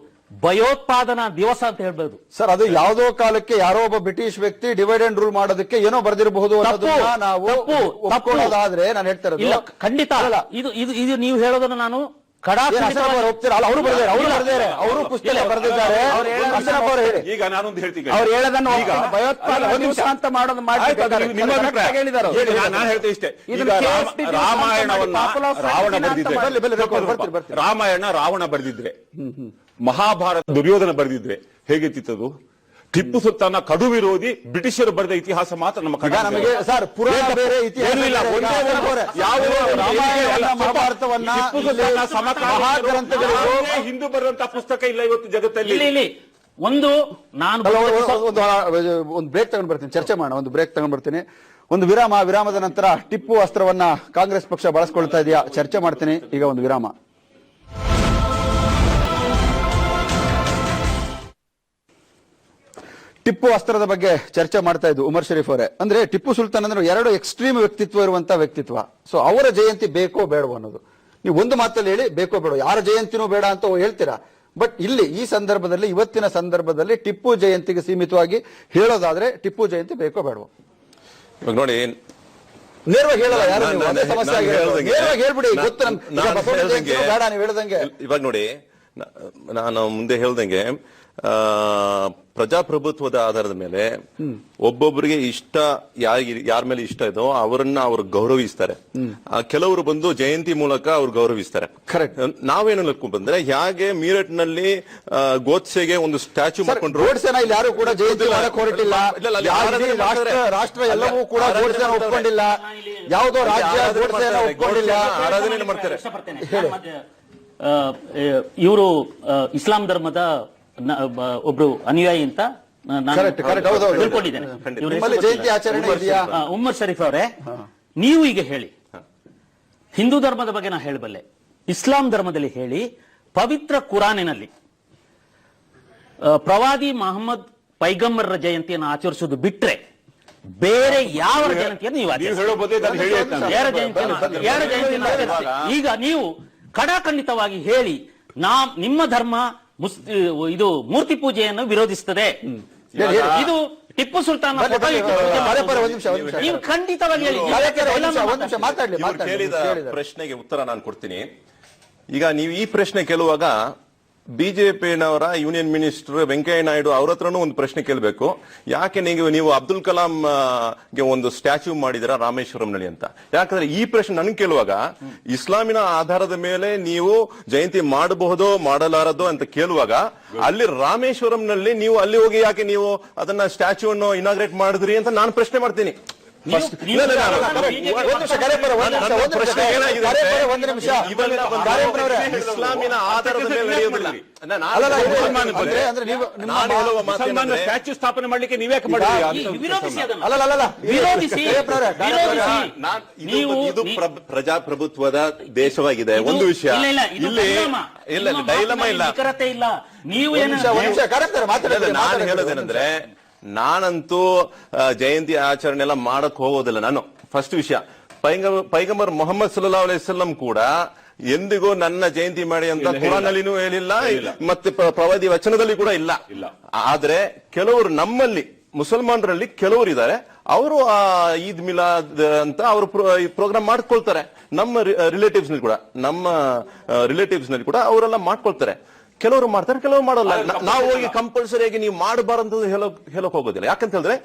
[SPEAKER 9] ಭಯೋತ್ಪಾದನಾ ದಿವಸ ಅಂತ ಹೇಳ್ಬೋದು.
[SPEAKER 1] ಸರ್, ಅದು ಯಾವುದೋ ಕಾಲಕ್ಕೆ ಯಾರೋ ಒಬ್ಬ ಬ್ರಿಟಿಷ್ ವ್ಯಕ್ತಿ ಡಿವೈಡ್ ಅಂಡ್ ರೂಲ್ ಮಾಡೋದಕ್ಕೆ ಏನೋ ಬರೆದಿರಬಹುದು ನಾವು ಒಪ್ಕೊಳ್ಳೋದಾದ್ರೆ ನಾನು ಹೇಳ್ತಾ ಇರೋದು
[SPEAKER 9] ಇಲ್ಲ, ಖಂಡಿತ ಅಲ್ಲ. ಇದು ನೀವು ಹೇಳೋದನ್ನು ನಾನು
[SPEAKER 6] ಈಗ ನಾನೊಂದು ಹೇಳ್ತೀನಿ,
[SPEAKER 7] ಅಂತ ಮಾಡೋದು
[SPEAKER 6] ನಾನು ಹೇಳ್ತೇನೆ ಇಷ್ಟೇ. ರಾಮಾಯಣ ರಾವಣ ಬರೆದಿದ್ರೆ, ಮಹಾಭಾರತ ದುರ್ಯೋಧನ ಬರೆದಿದ್ರೆ ಹೇಗಿತ್ತಿತ್ತದು? ಟಿಪ್ಪು ಸುಲ್ತಾನ ಕಡು ವಿರೋಧಿ ಬ್ರಿಟಿಷರು ಬರೆದ ಇತಿಹಾಸ ಮಾತ್ರ ನಮ್ಮ ಕಡೆ
[SPEAKER 1] ನಮಗೆ ಸರ್ ಪುರಾಣ ಬೇರೆ ಇತಿಹಾಸ
[SPEAKER 6] ಹಿಂದೂ ಬರೆದಂತಹ ಪುಸ್ತಕ ಇಲ್ಲ ಇವತ್ತು ಜಗತ್ತಲ್ಲಿ.
[SPEAKER 9] ಇಲ್ಲಿ ಒಂದು
[SPEAKER 1] ಒಂದು ಬ್ರೇಕ್ ತಗೊಂಡ್ ಬರ್ತೀನಿ, ಚರ್ಚೆ ಮಾಡೋಣ. ಒಂದು ಬ್ರೇಕ್ ತಗೊಂಡ್ ಬರ್ತೀನಿ, ಒಂದು ವಿರಾಮದ ನಂತರ ಟಿಪ್ಪು ಅಸ್ತ್ರವನ್ನ ಕಾಂಗ್ರೆಸ್ ಪಕ್ಷ ಬಳಸ್ಕೊಳ್ತಾ ಇದೆಯಾ ಚರ್ಚೆ ಮಾಡ್ತೀನಿ. ಈಗ ಒಂದು ವಿರಾಮ. ಟಿಪ್ಪು ಅಸ್ತ್ರದ ಬಗ್ಗೆ ಚರ್ಚೆ ಮಾಡ್ತಾ ಇದ್ದು ಉಮರ್ ಶರೀಫ್ ಅವರೇ. ಅಂದ್ರೆ ಟಿಪ್ಪು ಸುಲ್ತಾನ್ ಅಂದ್ರೆ ಎರಡು ಎಕ್ಸ್ಟ್ರೀಮ್ ವ್ಯಕ್ತಿತ್ವ ಇರುವಂತ ವ್ಯಕ್ತಿತ್ವ. ಸೊ ಅವರ ಜಯಂತಿ ಬೇಕೋ ಬೇಡವೋ ಅನ್ನೋದು. ನೀವು ಒಂದು ಮಾತಲ್ಲಿ ಹೇಳಿ ಬೇಕೋ ಬೇಡ, ಯಾರ ಜಯಂತಿನೂ ಬೇಡ ಅಂತ ಹೇಳ್ತೀರಾ. ಬಟ್ ಇಲ್ಲಿ ಈ ಸಂದರ್ಭದಲ್ಲಿ, ಇವತ್ತಿನ ಸಂದರ್ಭದಲ್ಲಿ ಟಿಪ್ಪು ಜಯಂತಿಗೆ ಸೀಮಿತವಾಗಿ ಹೇಳೋದಾದ್ರೆ ಟಿಪ್ಪು ಜಯಂತಿ ಬೇಕೋ ಬೇಡವೋ?
[SPEAKER 8] ಇವಾಗ ನೋಡಿ,
[SPEAKER 1] ನೇರವಾಗಿ ಹೇಳಲ್ಲ ಯಾರು, ಸಮಸ್ಯೆ ನೇರವಾಗಿ ಹೇಳ್ಬಿಡಿ. ಗೊತ್ತು ನಮ್ಗೆ ಬೇಡ ನೀವು ಹೇಳ್ದಂಗೆ.
[SPEAKER 8] ಇವಾಗ ನೋಡಿ, ನಾನು ಮುಂದೆ ಹೇಳ್ದಂಗೆ ಪ್ರಜಾಪ್ರಭುತ್ವದ ಆಧಾರದ ಮೇಲೆ ಒಬ್ಬೊಬ್ಬರಿಗೆ ಇಷ್ಟ ಯಾರ ಮೇಲೆ ಇಷ್ಟ ಇದೋ ಅವರನ್ನ ಅವ್ರು ಗೌರವಿಸ್ತಾರೆ. ಕೆಲವರು ಬಂದು ಜಯಂತಿ ಮೂಲಕ ಅವ್ರು ಗೌರವಿಸ್ತಾರೆ.
[SPEAKER 1] ಕರೆಕ್ಟ್.
[SPEAKER 8] ನಾವೇನು ಅನ್ಕೊಂಡ್ ಬಂದ್ರೆ, ಹೇಗೆ ಮೀರಟ್ ನಲ್ಲಿ ಗೋಡ್ಸೆಗೆ ಒಂದು ಸ್ಟ್ಯಾಚ್ಯೂ ಮಾಡ್ಕೊಂಡ್ರು,
[SPEAKER 1] ಗೋಡ್ಸೆನ ಇಲ್ಲಿ ಯಾರು ಕೂಡ ಜಯಂತಿ ಮಾಡಕ್ ಹೊರಟಿಲ್ಲ. ರಾಷ್ಟ್ರ ಎಲ್ಲವೂ ಕೂಡ ಗೋಡ್ಸೆನ ಒಪ್ಕೊಂಡಿಲ್ಲ. ಯಾವುದೋ ರಾಜ್ಯ ಗೋಡ್ಸೆನ ಒಪ್ಕೊಂಡಿಲ್ಲ,
[SPEAKER 8] ಆರಾಧನೆ ಮಾಡ್ತಾರೆ.
[SPEAKER 9] ಇವರು ಇಸ್ಲಾಂ ಧರ್ಮದ ಒಬ್ರು ಅನುಯಾಯಿ ಅಂತ ತಿಳ್ಕೊಂಡಿದ್ದೇನೆ.
[SPEAKER 1] ಜಯಂತಿ ಆಚರಣೆ ಇದೆಯಾ?
[SPEAKER 9] ಉಮ್ಮರ್ ಶರೀಫ್ ಅವರೇ, ನೀವು ಈಗ ಹೇಳಿ. ಹಿಂದೂ ಧರ್ಮದ ಬಗ್ಗೆ ನಾ ಹೇಳಬಲ್ಲೆ, ಇಸ್ಲಾಂ ಧರ್ಮದಲ್ಲಿ ಹೇಳಿ. ಪವಿತ್ರ ಕುರಾನಿನಲ್ಲಿ ಪ್ರವಾದಿ ಮಹಮ್ಮದ್ ಪೈಗಂಬರ್ರ ಜಯಂತಿಯನ್ನು ಆಚರಿಸುವುದು ಬಿಟ್ರೆ ಬೇರೆ ಯಾವ ಜಯಂತಿಯನ್ನು ನೀವು ಈಗ ನೀವು ಖಡಾಖಂಡಿತವಾಗಿ ಹೇಳಿ, ನಿಮ್ಮ ಧರ್ಮ ಇದು ಮೂರ್ತಿ ಪೂಜೆಯನ್ನು ವಿರೋಧಿಸುತ್ತದೆ, ಇದು ಟಿಪ್ಪು ಸುಲ್ತಾನ್ ನೀವು ಖಂಡಿತವಾಗಿ ಹೇಳಿ.
[SPEAKER 8] ಪ್ರಶ್ನೆಗೆ ಉತ್ತರ ನಾನು ಕೊಡ್ತೀನಿ. ಈಗ ನೀವು ಈ ಪ್ರಶ್ನೆ ಕೇಳುವಾಗ ಬಿಜೆಪಿನವರ ಯೂನಿಯನ್ ಮಿನಿಸ್ಟರ್ ವೆಂಕಯ್ಯ ನಾಯ್ಡು ಅವ್ರ ಹತ್ರನೂ ಒಂದು ಪ್ರಶ್ನೆ ಕೇಳಬೇಕು. ಯಾಕೆ ನೀವು ಅಬ್ದುಲ್ ಕಲಾಂ ಗೆ ಒಂದು ಸ್ಟ್ಯಾಚ್ಯೂ ಮಾಡಿದಿರಾ ರಾಮೇಶ್ವರಂನಲ್ಲಿ ಅಂತ? ಯಾಕಂದ್ರೆ ಈ ಪ್ರಶ್ನೆ ನನಗೆ ಕೇಳುವಾಗ ಇಸ್ಲಾಮಿನ ಆಧಾರದ ಮೇಲೆ ನೀವು ಜಯಂತಿ ಮಾಡಬಹುದೋ ಮಾಡಲಾರದೋ ಅಂತ ಕೇಳುವಾಗ, ಅಲ್ಲಿ ರಾಮೇಶ್ವರಂನಲ್ಲಿ ನೀವು ಅಲ್ಲಿ ಹೋಗಿ ಯಾಕೆ ನೀವು ಅದನ್ನ ಸ್ಟ್ಯಾಚ್ಯೂ ಅನ್ನು ಇನಾಗ್ರೇಟ್ ಮಾಡಿದ್ರಿ ಅಂತ ನಾನು ಪ್ರಶ್ನೆ ಮಾಡ್ತೀನಿ. ಇಸ್ಲಾಮಿನ ಆಧಾರದ ಮೇಲೆ ನಡೆಯುವುದಿಲ್ಲ.
[SPEAKER 6] ಸ್ಟ್ಯಾಚ್ಯೂ ಸ್ಥಾಪನೆ ಮಾಡ್ಲಿಕ್ಕೆ ನೀವ್ಯಾಕೆ
[SPEAKER 8] ಇದು ಪ್ರಜಾಪ್ರಭುತ್ವದ ದೇಶವಾಗಿದೆ. ಒಂದು ವಿಷಯ ಇಲ್ಲಿ ಇಲ್ಲ, ಡೈಲಮ ಇಲ್ಲ. ನಾನು ಹೇಳೋದೇನಂದ್ರೆ, ನಾನಂತೂ ಜಯಂತಿ ಆಚರಣೆ ಎಲ್ಲ ಮಾಡಕ್ ಹೋಗೋದಿಲ್ಲ. ನಾನು ಫಸ್ಟ್ ವಿಷಯ, ಪೈಗಂಬರ್ ಮೊಹಮ್ಮದ್ ಸಲ್ಲಲ್ಲಾಹು ಅಲೈಹಿ ವಸಲ್ಲಂ ಕೂಡ ಎಂದಿಗೂ ನನ್ನ ಜಯಂತಿ ಮಾಡಿ ಅಂತ ಕುರಾನ್ನಲ್ಲಿನೂ ಹೇಳಿಲ್ಲ, ಮತ್ತೆ ಪ್ರವಾದಿ ವಚನದಲ್ಲಿ ಕೂಡ ಇಲ್ಲ. ಆದ್ರೆ ಕೆಲವರು ನಮ್ಮಲ್ಲಿ ಮುಸಲ್ಮಾನರಲ್ಲಿ ಕೆಲವರು ಇದ್ದಾರೆ, ಅವರು ಈದ್ ಮಿಲಾದ್ ಅಂತ ಅವರು ಪ್ರೋಗ್ರಾಮ್ ಮಾಡ್ಕೊಳ್ತಾರೆ. ನಮ್ಮ ರಿಲೇಟಿವ್ಸ್ ನಲ್ಲಿ ಕೂಡ ಅವರೆಲ್ಲ ಮಾಡ್ಕೊಳ್ತಾರೆ. ಕೆಲವರು ಮಾಡ್ತಾರೆ, ಕೆಲವರು ಮಾಡಲ್ಲ. ನಾವು ಹೋಗಿ ಕಂಪಲ್ಸರಿಯಾಗಿ ನೀವು ಮಾಡಬಾರಂತ ಹೇಳಕ್ ಹೋಗೋದಿಲ್ಲ. ಯಾಕಂತ ಹೇಳಿದ್ರೆ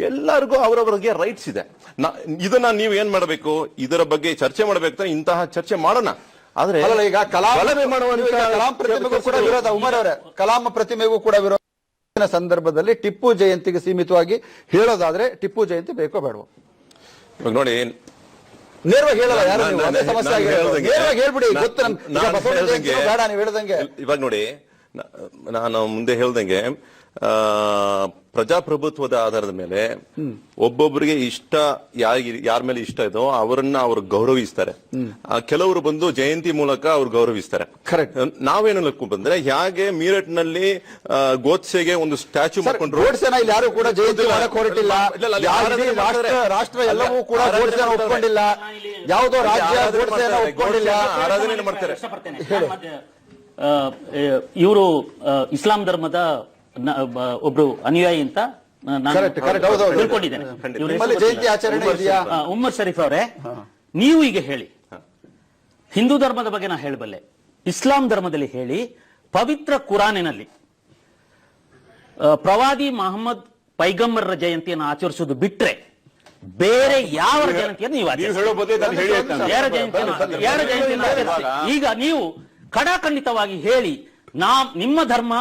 [SPEAKER 8] ಎಲ್ಲರಿಗೂ ಅವರವರಿಗೆ ರೈಟ್ಸ್ ಇದೆ. ಇದನ್ನ ನೀವು ಏನ್ ಮಾಡಬೇಕು, ಇದರ ಬಗ್ಗೆ ಚರ್ಚೆ ಮಾಡಬೇಕು, ಇಂತಹ ಚರ್ಚೆ ಮಾಡೋಣ. ಆದ್ರೆ
[SPEAKER 1] ಈಗ ಕಲಾಂ ಪ್ರತಿಮೆಗೂ ಕೂಡ ವಿರೋಧ. ಉಮರ್ ಅವರೇ, ಕಲಾಂ ಪ್ರತಿಮೆಗೂ ಕೂಡ ವಿರೋಧ ಸಂದರ್ಭದಲ್ಲಿ ಟಿಪ್ಪು ಜಯಂತಿಗೆ ಸೀಮಿತವಾಗಿ ಹೇಳೋದಾದ್ರೆ ಟಿಪ್ಪು ಜಯಂತಿ ಬೇಕೋ ಬೇಡವೋ?
[SPEAKER 8] ಇವಾಗ ನೋಡಿ,
[SPEAKER 1] ನೇರವಾಗಿ ಹೇಳಲ್ಲ ಯಾರು, ಸಮಸ್ಯೆ ನೇರವಾಗಿ ಹೇಳ್ಬಿಡಿ. ಗೊತ್ತು ನಮ್ಗೆ ಬೇಡ ನೀವು ಹೇಳ್ದಂಗೆ.
[SPEAKER 8] ಇವಾಗ ನೋಡಿ, ನಾನು ಮುಂದೆ ಹೇಳ್ದಂಗೆ ಪ್ರಜಾಪ್ರಭುತ್ವದ ಆಧಾರದ ಮೇಲೆ ಒಬ್ಬೊಬ್ಬರಿಗೆ ಇಷ್ಟ ಯಾರ ಮೇಲೆ ಇಷ್ಟ ಇದೋ ಅವರನ್ನ ಅವ್ರು ಗೌರವಿಸ್ತಾರೆ. ಕೆಲವರು ಬಂದು ಜಯಂತಿ ಮೂಲಕ ಅವ್ರು ಗೌರವಿಸ್ತಾರೆ.
[SPEAKER 1] ಕರೆಕ್ಟ್.
[SPEAKER 8] ನಾವೇನು ಅನ್ಕೊಂಡ್ ಬಂದ್ರೆ, ಹೇಗೆ ಮೀರಟ್ ನಲ್ಲಿ ಗೋಡ್ಸೆಗೆ ಒಂದು ಸ್ಟ್ಯಾಚ್ಯೂ ಮಾಡ್ಕೊಂಡ್ರು,
[SPEAKER 1] ಗೋಡ್ಸೆನ ಇಲ್ಲಿ ಯಾರು ಕೂಡ ಜಯಂತಿ ಮಾಡಕ್ ಹೊರಟಿಲ್ಲ. ರಾಷ್ಟ್ರ ಎಲ್ಲವೂ ಕೂಡ ಗೋಡ್ಸೆನ ಒಪ್ಕೊಂಡಿಲ್ಲ. ಯಾವುದೋ ರಾಜ್ಯ ಗೋಡ್ಸೆನ ಒಪ್ಕೊಂಡಿಲ್ಲ,
[SPEAKER 8] ಆರಾಧನೆ ಮಾಡ್ತಾರೆ.
[SPEAKER 9] ಇವರು ಇಸ್ಲಾಂ ಧರ್ಮದ ಒಬ್ರು ಅನುಯಾಯಿ ಅಂತ ತಿಳ್ಕೊಂಡಿದ್ದೇನೆ.
[SPEAKER 1] ಜಯಂತಿ ಆಚರಣೆ ಇದೆಯಾ?
[SPEAKER 9] ಉಮ್ಮರ್ ಶರೀಫ್ ಅವರೇ, ನೀವು ಈಗ ಹೇಳಿ. ಹಿಂದೂ ಧರ್ಮದ ಬಗ್ಗೆ ನಾ ಹೇಳಬಲ್ಲೆ, ಇಸ್ಲಾಂ ಧರ್ಮದಲ್ಲಿ ಹೇಳಿ. ಪವಿತ್ರ ಕುರಾನಿನಲ್ಲಿ ಪ್ರವಾದಿ ಮಹಮ್ಮದ್ ಪೈಗಂಬರ್ರ ಜಯಂತಿಯನ್ನು ಆಚರಿಸುವುದು ಬಿಟ್ರೆ ಬೇರೆ ಯಾವ ಜಯಂತಿಯನ್ನು ನೀವು ಈಗ ನೀವು ಖಡಾಖಂಡಿತವಾಗಿ ಹೇಳಿ, ನಿಮ್ಮ ಧರ್ಮ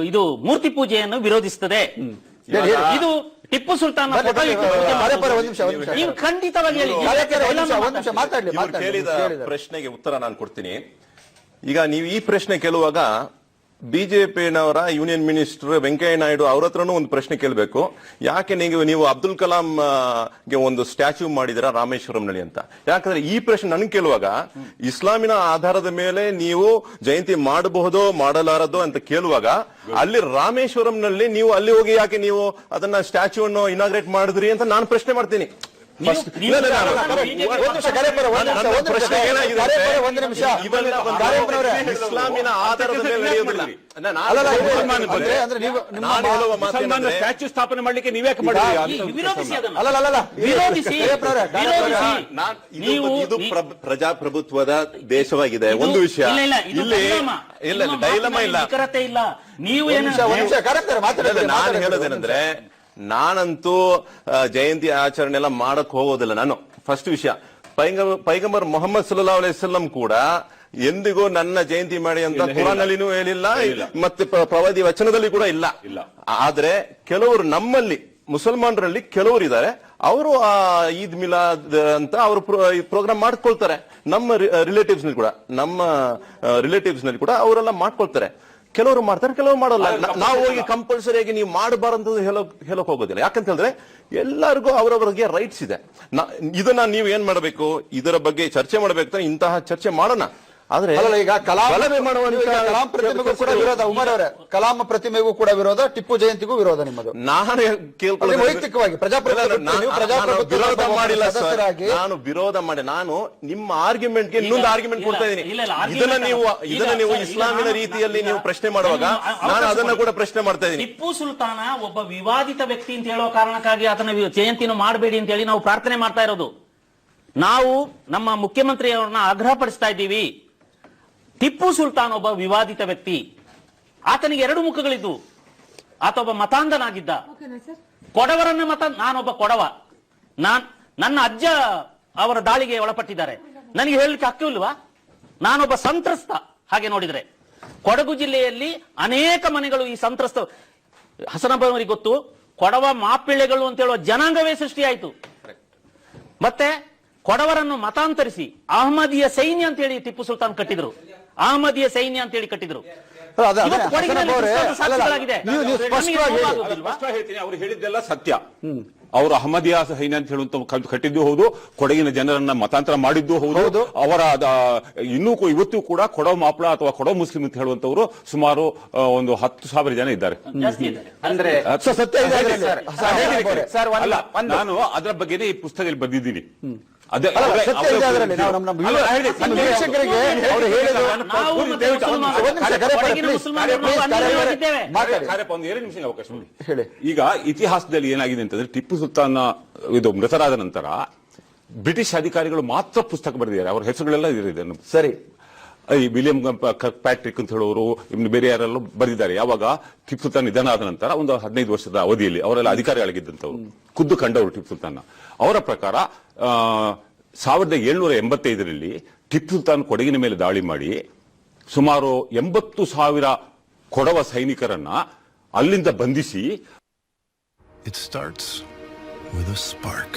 [SPEAKER 9] ಇದು ಮೂರ್ತಿ ಪೂಜೆಯನ್ನು ವಿರೋಧಿಸುತ್ತದೆ, ಇದು ಟಿಪ್ಪು ಸುಲ್ತಾನ್ ನೀವು ಖಂಡಿತವಾಗಿ ಹೇಳಿ.
[SPEAKER 8] ಕೇಳಿದ ಪ್ರಶ್ನೆಗೆ ಉತ್ತರ ನಾನು ಕೊಡ್ತೀನಿ. ಈಗ ನೀವು ಈ ಪ್ರಶ್ನೆ ಕೇಳುವಾಗ ಬಿಜೆಪಿನವರ ಯೂನಿಯನ್ ಮಿನಿಸ್ಟರ್ ವೆಂಕಯ್ಯ ನಾಯ್ಡು ಅವ್ರ ಹತ್ರನೂ ಒಂದು ಪ್ರಶ್ನೆ ಕೇಳಬೇಕು. ಯಾಕೆ ನೀವು ಅಬ್ದುಲ್ ಕಲಾಂ ಗೆ ಒಂದು ಸ್ಟ್ಯಾಚ್ಯೂ ಮಾಡಿದಿರಾ ರಾಮೇಶ್ವರಂನಲ್ಲಿ ಅಂತ? ಯಾಕಂದ್ರೆ ಈ ಪ್ರಶ್ನೆ ನನಗೆ ಕೇಳುವಾಗ ಇಸ್ಲಾಮಿನ ಆಧಾರದ ಮೇಲೆ ನೀವು ಜಯಂತಿ ಮಾಡಬಹುದೋ ಮಾಡಲಾರದೋ ಅಂತ ಕೇಳುವಾಗ, ಅಲ್ಲಿ ರಾಮೇಶ್ವರಂನಲ್ಲಿ ನೀವು ಅಲ್ಲಿ ಹೋಗಿ ಯಾಕೆ ನೀವು ಅದನ್ನ ಸ್ಟ್ಯಾಚ್ಯೂ ಅನ್ನು ಇನಾಗ್ರೇಟ್ ಮಾಡಿದ್ರಿ ಅಂತ ನಾನು ಪ್ರಶ್ನೆ ಮಾಡ್ತೀನಿ. ಇಸ್ಲಾಮಿನ ಆಧಾರದ ಮೇಲೆ ನಡೆಯುವುದಿಲ್ಲ.
[SPEAKER 6] ಸ್ಟ್ಯಾಚ್ಯೂ ಸ್ಥಾಪನೆ ಮಾಡ್ಲಿಕ್ಕೆ ನೀವ್ಯಾಕೆ ಮಾಡಿದ್ರಿ?
[SPEAKER 8] ಇದು ಪ್ರಜಾಪ್ರಭುತ್ವದ ದೇಶವಾಗಿದೆ. ಒಂದು ವಿಷಯ ಇಲ್ಲಿ ಇಲ್ಲ ಡೈಲಮ ಇಲ್ಲ. ನಾನು ಹೇಳೋದೇನಂದ್ರೆ, ನಾನಂತೂ ಜಯಂತಿ ಆಚರಣೆ ಎಲ್ಲ ಮಾಡಕ್ ಹೋಗೋದಿಲ್ಲ. ನಾನು ಫಸ್ಟ್ ವಿಷಯ, ಪೈಗಂಬರ್ ಮೊಹಮ್ಮದ್ ಸಲ್ಲಲ್ಲಾಹು ಅಲೈಹಿ ವಸಲ್ಲಂ ಕೂಡ ಎಂದಿಗೂ ನನ್ನ ಜಯಂತಿ ಮಾಡಿ ಅಂತ ಕುರಾನ್ನಲ್ಲಿನೂ ಹೇಳಿಲ್ಲ, ಮತ್ತೆ ಪ್ರವಾದಿ ವಚನದಲ್ಲಿ ಕೂಡ ಇಲ್ಲ. ಆದ್ರೆ ಕೆಲವರು ನಮ್ಮಲ್ಲಿ ಮುಸಲ್ಮಾನರಲ್ಲಿ ಕೆಲವರು ಇದ್ದಾರೆ, ಅವರು ಈದ್ ಮಿಲಾದ್ ಅಂತ ಅವರು ಪ್ರೋಗ್ರಾಮ್ ಮಾಡ್ಕೊಳ್ತಾರೆ. ನಮ್ಮ ರಿಲೇಟಿವ್ಸ್ ನಲ್ಲಿ ಕೂಡ ಅವರೆಲ್ಲ ಮಾಡ್ಕೊಳ್ತಾರೆ. ಕೆಲವರು ಮಾಡ್ತಾರೆ, ಕೆಲವರು ಮಾಡಲ್ಲ. ನಾವು ಹೋಗಿ ಕಂಪಲ್ಸರಿಯಾಗಿ ನೀವು ಮಾಡಬಾರಂತ ಹೇಳಕ್ ಹೋಗೋದಿಲ್ಲ. ಯಾಕಂತ ಹೇಳಿದ್ರೆ ಎಲ್ಲರಿಗೂ ಅವರವರಿಗೆ ರೈಟ್ಸ್ ಇದೆ. ಇದನ್ನ ನೀವು ಏನ್ ಮಾಡಬೇಕು, ಇದರ ಬಗ್ಗೆ ಚರ್ಚೆ ಮಾಡ್ಬೇಕು, ಇಂತಹ ಚರ್ಚೆ ಮಾಡೋಣ. ಆದ್ರೆ
[SPEAKER 1] ಈಗ ಕಲಾಂ ಪ್ರತಿಮೆಗೂ ಕೂಡ ವಿರೋಧ. ಉಮರ್ ಅವರೇ, ಕಲಾಂ ಪ್ರತಿಮೆಗೂ ಕೂಡ ವಿರೋಧ, ಟಿಪ್ಪು ಜಯಂತಿಗೂ ವಿರೋಧ ನಿಮ್ಮದು.
[SPEAKER 8] ನಾನು
[SPEAKER 1] ವೈಯಕ್ತಿಕವಾಗಿ
[SPEAKER 8] ವಿರೋಧ ಮಾಡಿಲ್ಲ ಸರ್, ನಾನು ವಿರೋಧ ಮಾಡಿ, ನಾನು ನಿಮ್ಮ ಆರ್ಗ್ಯುಮೆಂಟ್ಗೆ ಇನ್ನೊಂದು ಆರ್ಗ್ಯುಮೆಂಟ್ ಕೊಡ್ತಾ ಇದ್ದೀನಿ. ಇದನ್ನ ನೀವು ಇಸ್ಲಾಮಿನ ರೀತಿಯಲ್ಲಿ ನೀವು ಪ್ರಶ್ನೆ ಮಾಡುವಾಗ ನಾನು ಅದನ್ನ ಕೂಡ ಪ್ರಶ್ನೆ ಮಾಡ್ತಾ ಇದ್ದೀನಿ.
[SPEAKER 9] ಟಿಪ್ಪು ಸುಲ್ತಾನ ಒಬ್ಬ ವಿವಾದಿತ ವ್ಯಕ್ತಿ ಅಂತ ಹೇಳೋ ಕಾರಣಕ್ಕಾಗಿ ಆತನ ಜಯಂತಿಯನ್ನು ಮಾಡಬೇಡಿ ಅಂತ ಹೇಳಿ ನಾವು ಪ್ರಾರ್ಥನೆ ಮಾಡ್ತಾ ಇರೋದು. ನಾವು ನಮ್ಮ ಮುಖ್ಯಮಂತ್ರಿಯವರನ್ನ ಆಗ್ರಹ ಪಡಿಸ್ತಾ ಇದ್ದೀವಿ. ಟಿಪ್ಪು ಸುಲ್ತಾನ್ ಒಬ್ಬ ವಿವಾದಿತ ವ್ಯಕ್ತಿ, ಆತನಿಗೆ ಎರಡು ಮುಖಗಳಿದ್ದು. ಆತ ಒಬ್ಬ ಮತಾಂಧನಾಗಿದ್ದ, ಕೊಡವರನ್ನ ನಾನೊಬ್ಬ ಕೊಡವ, ನನ್ನ ಅಜ್ಜ ಅವರ ದಾಳಿಗೆ ಒಳಪಟ್ಟಿದ್ದಾರೆ, ನನಗೆ ಹೇಳಲಿಕ್ಕೆ ಹಕ್ಕಿಲ್ವಾ? ನಾನೊಬ್ಬ ಸಂತ್ರಸ್ತ. ಹಾಗೆ ನೋಡಿದ್ರೆ ಕೊಡಗು ಜಿಲ್ಲೆಯಲ್ಲಿ ಅನೇಕ ಮನೆಗಳು ಈ ಸಂತ್ರಸ್ತ. ಹಸನಬ್ಬನವರಿಗೆ ಗೊತ್ತು, ಕೊಡವ ಮಾಪಿಳ್ಳೆಗಳು ಅಂತ ಹೇಳುವ ಜನಾಂಗವೇ ಸೃಷ್ಟಿಯಾಯಿತು. ಮತ್ತೆ ಕೊಡವರನ್ನು ಮತಾಂತರಿಸಿ ಅಹಮದಿಯ ಸೈನ್ಯ ಅಂತ ಹೇಳಿ ಟಿಪ್ಪು ಸುಲ್ತಾನ್ ಕಟ್ಟಿದ್ರು. ಅಹಮದಿಯ ಸೈನ್ಯ ಅಂತ ಹೇಳಿ ಕಟ್ಟಿದ್ರು.
[SPEAKER 6] ಅವ್ರು ಹೇಳಿದ್ದೆಲ್ಲ ಸತ್ಯ. ಅವರು ಅಹಮದಿಯಾ ಸೈನ್ಯ ಅಂತ ಹೇಳುವಂತ ಕಟ್ಟಿದ್ದು ಹೌದು, ಕೊಡಗಿನ ಜನರನ್ನ ಮತಾಂತರ ಮಾಡಿದ್ದು ಹೌದು. ಅವರ ಇನ್ನೂ ಇವತ್ತು ಕೂಡ ಕೊಡವ ಮಾಪ್ಳ ಅಥವಾ ಕೊಡವ ಮುಸ್ಲಿಂ ಅಂತ ಹೇಳುವಂತವರು ಸುಮಾರು ಒಂದು 10,000 ಜನ ಇದ್ದಾರೆ.
[SPEAKER 7] ಅಂದ್ರೆ
[SPEAKER 6] ನಾನು ಅದರ ಬಗ್ಗೆನೇ ಈ ಪುಸ್ತಕದಲ್ಲಿ ಬರೆದಿದ್ದೀನಿ. ಈಗ ಇತಿಹಾಸದಲ್ಲಿ ಏನಾಗಿದೆ ಅಂತಂದ್ರೆ, ಟಿಪ್ಪು ಸುಲ್ತಾನ್ ಇದು ಮೃತರಾದ ನಂತರ ಬ್ರಿಟಿಷ್ ಅಧಿಕಾರಿಗಳು ಮಾತ್ರ ಪುಸ್ತಕ ಬರೆದಿದ್ದಾರೆ. ಅವರ ಹೆಸರುಗಳೆಲ್ಲ ಇದೆ.
[SPEAKER 1] ಸರಿ,
[SPEAKER 6] ಈ ವಿಲಿಯಂ ಪ್ಯಾಟ್ರಿಕ್ ಅಂತ ಹೇಳೋರು, ಇನ್ನು ಬೇರೆ ಯಾರೆಲ್ಲ ಬರೆದಿದ್ದಾರೆ. ಯಾವಾಗ ಟಿಪ್ಪು ಸುಲ್ತಾನ್ ನಿಧನ ಆದ ನಂತರ ಒಂದು 15 ವರ್ಷದ ಅವಧಿಯಲ್ಲಿ ಅವರೆಲ್ಲ ಅಧಿಕಾರಿಗಳಾಗಿದ್ದಂಥವ್ರು, ಖುದ್ದು ಕಂಡವರು ಟಿಪ್ಪು ಸುಲ್ತಾನ್. ಅವರ ಪ್ರಕಾರ 1785ರಲ್ಲಿ ಟಿಪ್ಪು ಸುಲ್ತಾನ್ ಕೊಡಗಿನ ಮೇಲೆ ದಾಳಿ ಮಾಡಿ ಸುಮಾರು 80,000 ಕೊಡವ ಸೈನಿಕರನ್ನ ಅಲ್ಲಿಂದ ಬಂಧಿಸಿ,
[SPEAKER 10] It starts with a spark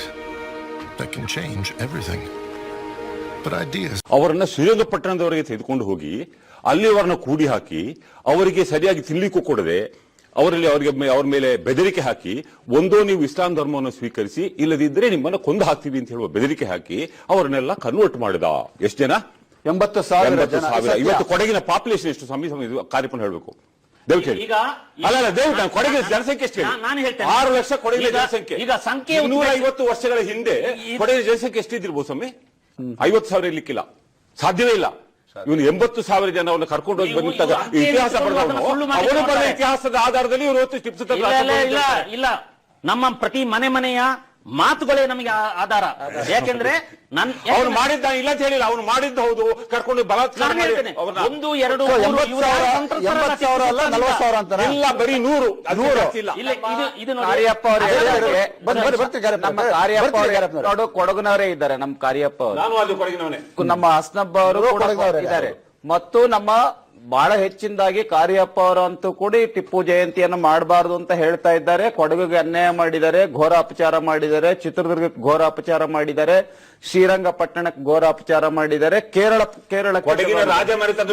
[SPEAKER 10] that can change everything. But ideas.
[SPEAKER 6] ಅವರನ್ನ ಶ್ರೀರಂಗಪಟ್ಟಣದವರೆಗೆ ತೆಗೆದುಕೊಂಡು ಹೋಗಿ ಅಲ್ಲಿ ಅವರನ್ನ ಕೂಡಿ ಹಾಕಿ, ಅವರಿಗೆ ಸರಿಯಾಗಿ ತಿನ್ಲಿಕ್ಕೂ ಕೊಡದೆ, ಅವ್ರ ಮೇಲೆ ಬೆದರಿಕೆ ಹಾಕಿ, ಒಂದೋ ನೀವು ಇಸ್ಲಾಂ ಧರ್ಮವನ್ನು ಸ್ವೀಕರಿಸಿ, ಇಲ್ಲದಿದ್ದರೆ ನಿಮ್ಮನ್ನ ಕೊಂದು ಹಾಕ್ತೀವಿ ಅಂತ ಹೇಳುವ ಬೆದರಿಕೆ ಹಾಕಿ ಅವರನ್ನೆಲ್ಲ ಕನ್ವರ್ಟ್ ಮಾಡಿದ. ಎಷ್ಟು ಜನ? 80,000. ಇವತ್ತು ಕೊಡಗಿನ ಪಾಪ್ಯುಲೇಷನ್ ಎಷ್ಟು? ಕಾರ್ಯಪಣ ಹೇಳಬೇಕು ದಯವಿಟ್ಟು ಹೇಳಿ. ಅಲ್ಲ ದಯವಿಟ್ಟು ಕೊಡಗಿನ ಜನಸಂಖ್ಯೆ ಎಷ್ಟು? 6 ಲಕ್ಷ ಕೊಡಗಿನ ಜನಸಂಖ್ಯೆ.
[SPEAKER 9] ಈಗ ಸಂಖ್ಯೆ
[SPEAKER 6] 250 ವರ್ಷಗಳ ಹಿಂದೆ ಕೊಡಗಿನ ಜನಸಂಖ್ಯೆ ಎಷ್ಟಿದ್ದಿರ್ಬೋದು ಸ್ವಾಮಿ? 50,000 ಇರ್ಲಿಕ್ಕಿಲ್ಲ, ಸಾಧ್ಯವೇ ಇಲ್ಲ. ಇವನು 80,000 ಜನವನ್ನು ಕರ್ಕೊಂಡು ಹೋಗಿ ಬಂದಾಗ ಇತಿಹಾಸ ಬರೆದ ಇತಿಹಾಸದ ಆಧಾರದಲ್ಲಿ ಇವರು ಟಿಪ್ಪು ಸುಲ್ತಾನ್
[SPEAKER 9] ಇಲ್ಲ. ನಮ್ಮ ಪ್ರತಿ ಮನೆಯ ಮಾತುಗಳೇ ನಮಗೆ ಆಧಾರ. ಯಾಕೆಂದ್ರೆ
[SPEAKER 6] ಅವನು ಮಾಡಿದ್ದ ಇಲ್ಲ ಅಂತ ಹೇಳಿಲ್ಲ, ಅವನು ಮಾಡಿದ್ದು ಹೌದು. ಕರ್ಕೊಂಡು ಬಲಾತ್ಕಾರ
[SPEAKER 9] 1, 2,
[SPEAKER 1] 80,000 ಅಲ್ಲ, 40,000 ಅಂತ
[SPEAKER 6] ಇಲ್ಲ, ಬರೀ 100.
[SPEAKER 7] ನಮ್ಮ ಕೊಡಗಿನವರೇ ಇದ್ದಾರೆ. ನಮ್ಮ ಕಾರ್ಯಪ್ಪ ಅವರು,
[SPEAKER 6] ನಾನು ಅದು ಕೊಡಗಿನವನೇ.
[SPEAKER 7] ನಮ್ಮ ಹಸ್ನಬ್ಬ ಅವರು ಇದ್ದಾರೆ. ಮತ್ತು ನಮ್ಮ ಬಹಳ ಹೆಚ್ಚಿನದಾಗಿ ಕಾರ್ಯಪ್ಪ ಅವರಂತೂ ಕೂಡ ಟಿಪ್ಪು ಜಯಂತಿಯನ್ನು ಮಾಡಬಾರದು ಅಂತ ಹೇಳ್ತಾ ಇದ್ದಾರೆ. ಕೊಡಗಿಗೆ ಅನ್ಯಾಯ ಮಾಡಿದ್ದಾರೆ, ಘೋರ ಅಪಚಾರ ಮಾಡಿದ್ದಾರೆ. ಚಿತ್ರದುರ್ಗಕ್ಕೆ ಘೋರ ಅಪಚಾರ ಮಾಡಿದ್ದಾರೆ. ಶ್ರೀರಂಗಪಟ್ಟಣಕ್ಕೆ ಘೋರ ಅಪಚಾರ ಮಾಡಿದ್ದಾರೆ. ಕೇರಳ
[SPEAKER 6] ಕೊಡಗಿನ ರಾಜಮನೆತನ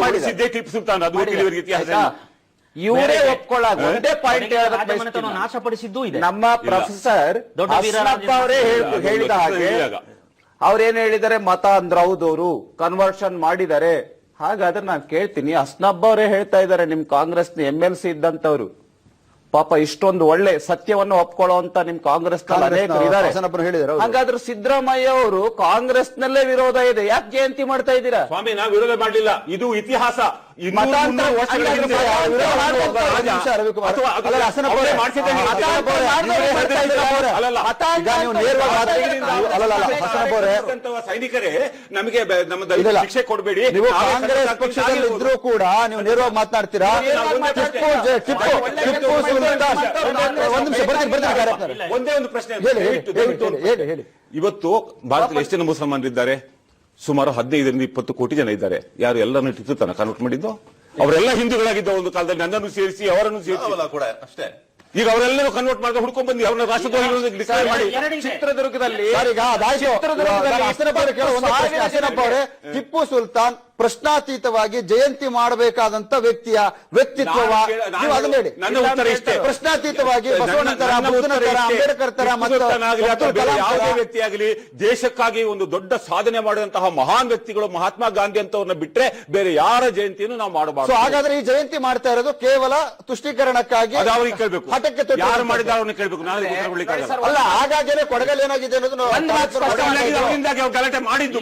[SPEAKER 6] ಟಿಪ್ಪು ಸುಲ್ತಾನ್, ಅದು ಇತಿಹಾಸ.
[SPEAKER 7] ಇವರೇ ಒಪ್ಕೊಳ್ಳೋದು ಒಂದೇ ಪಾಯಿಂಟ್
[SPEAKER 9] ನಾಶಪಡಿಸಿದ್ದು ಇದೆ.
[SPEAKER 7] ನಮ್ಮ ಪ್ರೊಫೆಸರ್ ಅವರೇ ಹೇಳಿದ ಹಾಗೆ ಅವ್ರೇನ್ ಹೇಳಿದ್ದಾರೆ, ಮತ ಅಂದ್ರೆ ಹೌದವರು ಕನ್ವರ್ಷನ್ ಮಾಡಿದ್ದಾರೆ. ಹಾಗಾದ್ರೆ ನಾನು ಕೇಳ್ತೀನಿ, ಹಸ್ನಬ್ಬ ಅವರೇ ಹೇಳ್ತಾ ಇದ್ದಾರೆ, ನಿಮ್ ಕಾಂಗ್ರೆಸ್ನ MLC ಇದ್ದಂತವ್ರು, ಪಾಪ ಇಷ್ಟೊಂದು ಒಳ್ಳೆ ಸತ್ಯವನ್ನು ಒಪ್ಕೊಳ್ಳುವಂತ ನಿಮ್ ಕಾಂಗ್ರೆಸ್ ಅನೇಕರು ಇದ್ದಾರೆ.
[SPEAKER 1] ಹಾಸನಪ್ಪರು ಹೇಳಿದ್ದಾರೆ, ಹೌದು.
[SPEAKER 7] ಹಾಗಾದ್ರೆ ಸಿದ್ದರಾಮಯ್ಯ ಅವರು ಕಾಂಗ್ರೆಸ್ ನಲ್ಲೇ ವಿರೋಧ ಇದೆ, ಯಾಕೆ ಜಯಂತಿ ಮಾಡ್ತಾ ಇದ್ದೀರಾ?
[SPEAKER 6] ಸ್ವಾಮಿ, ನಾವು ವಿರೋಧ ಮಾಡಲಿಲ್ಲ, ಇದು ಇತಿಹಾಸ.
[SPEAKER 7] ಮತಾಂತರ
[SPEAKER 6] ವರ್ಷಗಳ ಹಿಂದೆ ಅಥವಾ ಅದು ಅವರೇ ಮಾಡಿಸಿದ ಸೈನಿಕರೇ ನಮಗೆ ನಮ್ಮ ಶಿಕ್ಷೆ ಕೊಡಬೇಡಿ.
[SPEAKER 1] ನೀವು ಕಾಂಗ್ರೆಸ್ ಪಕ್ಷದಲ್ಲಿ ಇದ್ರೂ ಕೂಡ ನೀವು ನೇರವಾಗಿ ಮಾತನಾಡ್ತೀರಾ.
[SPEAKER 6] ಒಂದೇ ಒಂದು ಪ್ರಶ್ನೆ,
[SPEAKER 1] ಹೇಳಿ.
[SPEAKER 6] ಇವತ್ತು ಭಾರತದಲ್ಲಿ ಎಷ್ಟು ಜನ ಮುಸಲ್ಮಾನರಿದ್ದಾರೆ? ಸುಮಾರು 15-20 ಕೋಟಿ ಜನ ಇದ್ದಾರೆ. ಯಾರು ಎಲ್ಲರನ್ನು ಟಿಪ್ಪು ತನ ಕನ್ವರ್ಟ್ ಮಾಡಿದ್ದು? ಅವರೆಲ್ಲ ಹಿಂದೂಗಳಾಗಿದ್ದ ಒಂದು ಕಾಲದಲ್ಲಿ, ನನ್ನನ್ನು ಸೇರಿಸಿ ಅವರನ್ನು ಸೇರಿಸಿ
[SPEAKER 8] ಕೂಡ ಅಷ್ಟೇ.
[SPEAKER 6] ಈಗ ಅವರೆಲ್ಲರೂ ಕನ್ವರ್ಟ್ ಮಾಡಿ ಹುಡ್ಕೊಂಡ್ ಬಂದು ಅವ್ರನ್ನ ರಾಷ್ಟ್ರದ್ರೋಹಿಗಳನ್ನು ಡಿಕ್ಲೇರ್ ಮಾಡಿ
[SPEAKER 7] ಚಿತ್ರದುರ್ಗದಲ್ಲಿ
[SPEAKER 1] ಟಿಪ್ಪು ಸುಲ್ತಾನ್ ಪ್ರಶ್ನಾತೀತವಾಗಿ ಜಯಂತಿ ಮಾಡಬೇಕಾದಂತ ವ್ಯಕ್ತಿತ್ವ ನೀವು ಅದನ್ನ ಹೇಳಿ.
[SPEAKER 6] ನನ್ನ ಉತ್ತರ ಇಷ್ಟೇ,
[SPEAKER 1] ಪ್ರಶ್ನಾತೀತವಾಗಿ ಬಸವಣ್ಣ ತರ, ಬುದ್ಧನ ತರ, ಅಂಬೇಡ್ಕರ್ ತರ
[SPEAKER 6] ಯಾವುದೇ ವ್ಯಕ್ತಿಯಾಗಲಿ ದೇಶಕ್ಕಾಗಿ ಒಂದು ದೊಡ್ಡ ಸಾಧನೆ ಮಾಡಿದಂತಹ ಮಹಾನ್ ವ್ಯಕ್ತಿಗಳು, ಮಹಾತ್ಮ ಗಾಂಧಿ ಅಂತವ್ರನ್ನ ಬಿಟ್ರೆ ಬೇರೆ ಯಾರ ಜಯಂತಿಯನ್ನು ನಾವು ಮಾಡಬಾರದು.
[SPEAKER 1] ಹಾಗಾದ್ರೆ ಈ ಜಯಂತಿ ಮಾಡ್ತಾ ಇರೋದು ಕೇವಲ ತುಷ್ಟೀಕರಣಕ್ಕಾಗಿ?
[SPEAKER 6] ಅದು ಅವ್ರಿಗೆ ಕೇಳಬೇಕು, ಯಾರು ಮಾಡಿದ ಅವ್ರನ್ನ ಕೇಳಬೇಕು.
[SPEAKER 1] ಅಲ್ಲ, ಹಾಗಾಗಿನೇ ಕೊಡಗಲ್ ಏನಾಗಿದೆ ಅನ್ನೋದು
[SPEAKER 6] ಅವರಿಂದಾಗಿ ಅವ್ರು ಗಲಾಟೆ ಮಾಡಿದ್ದು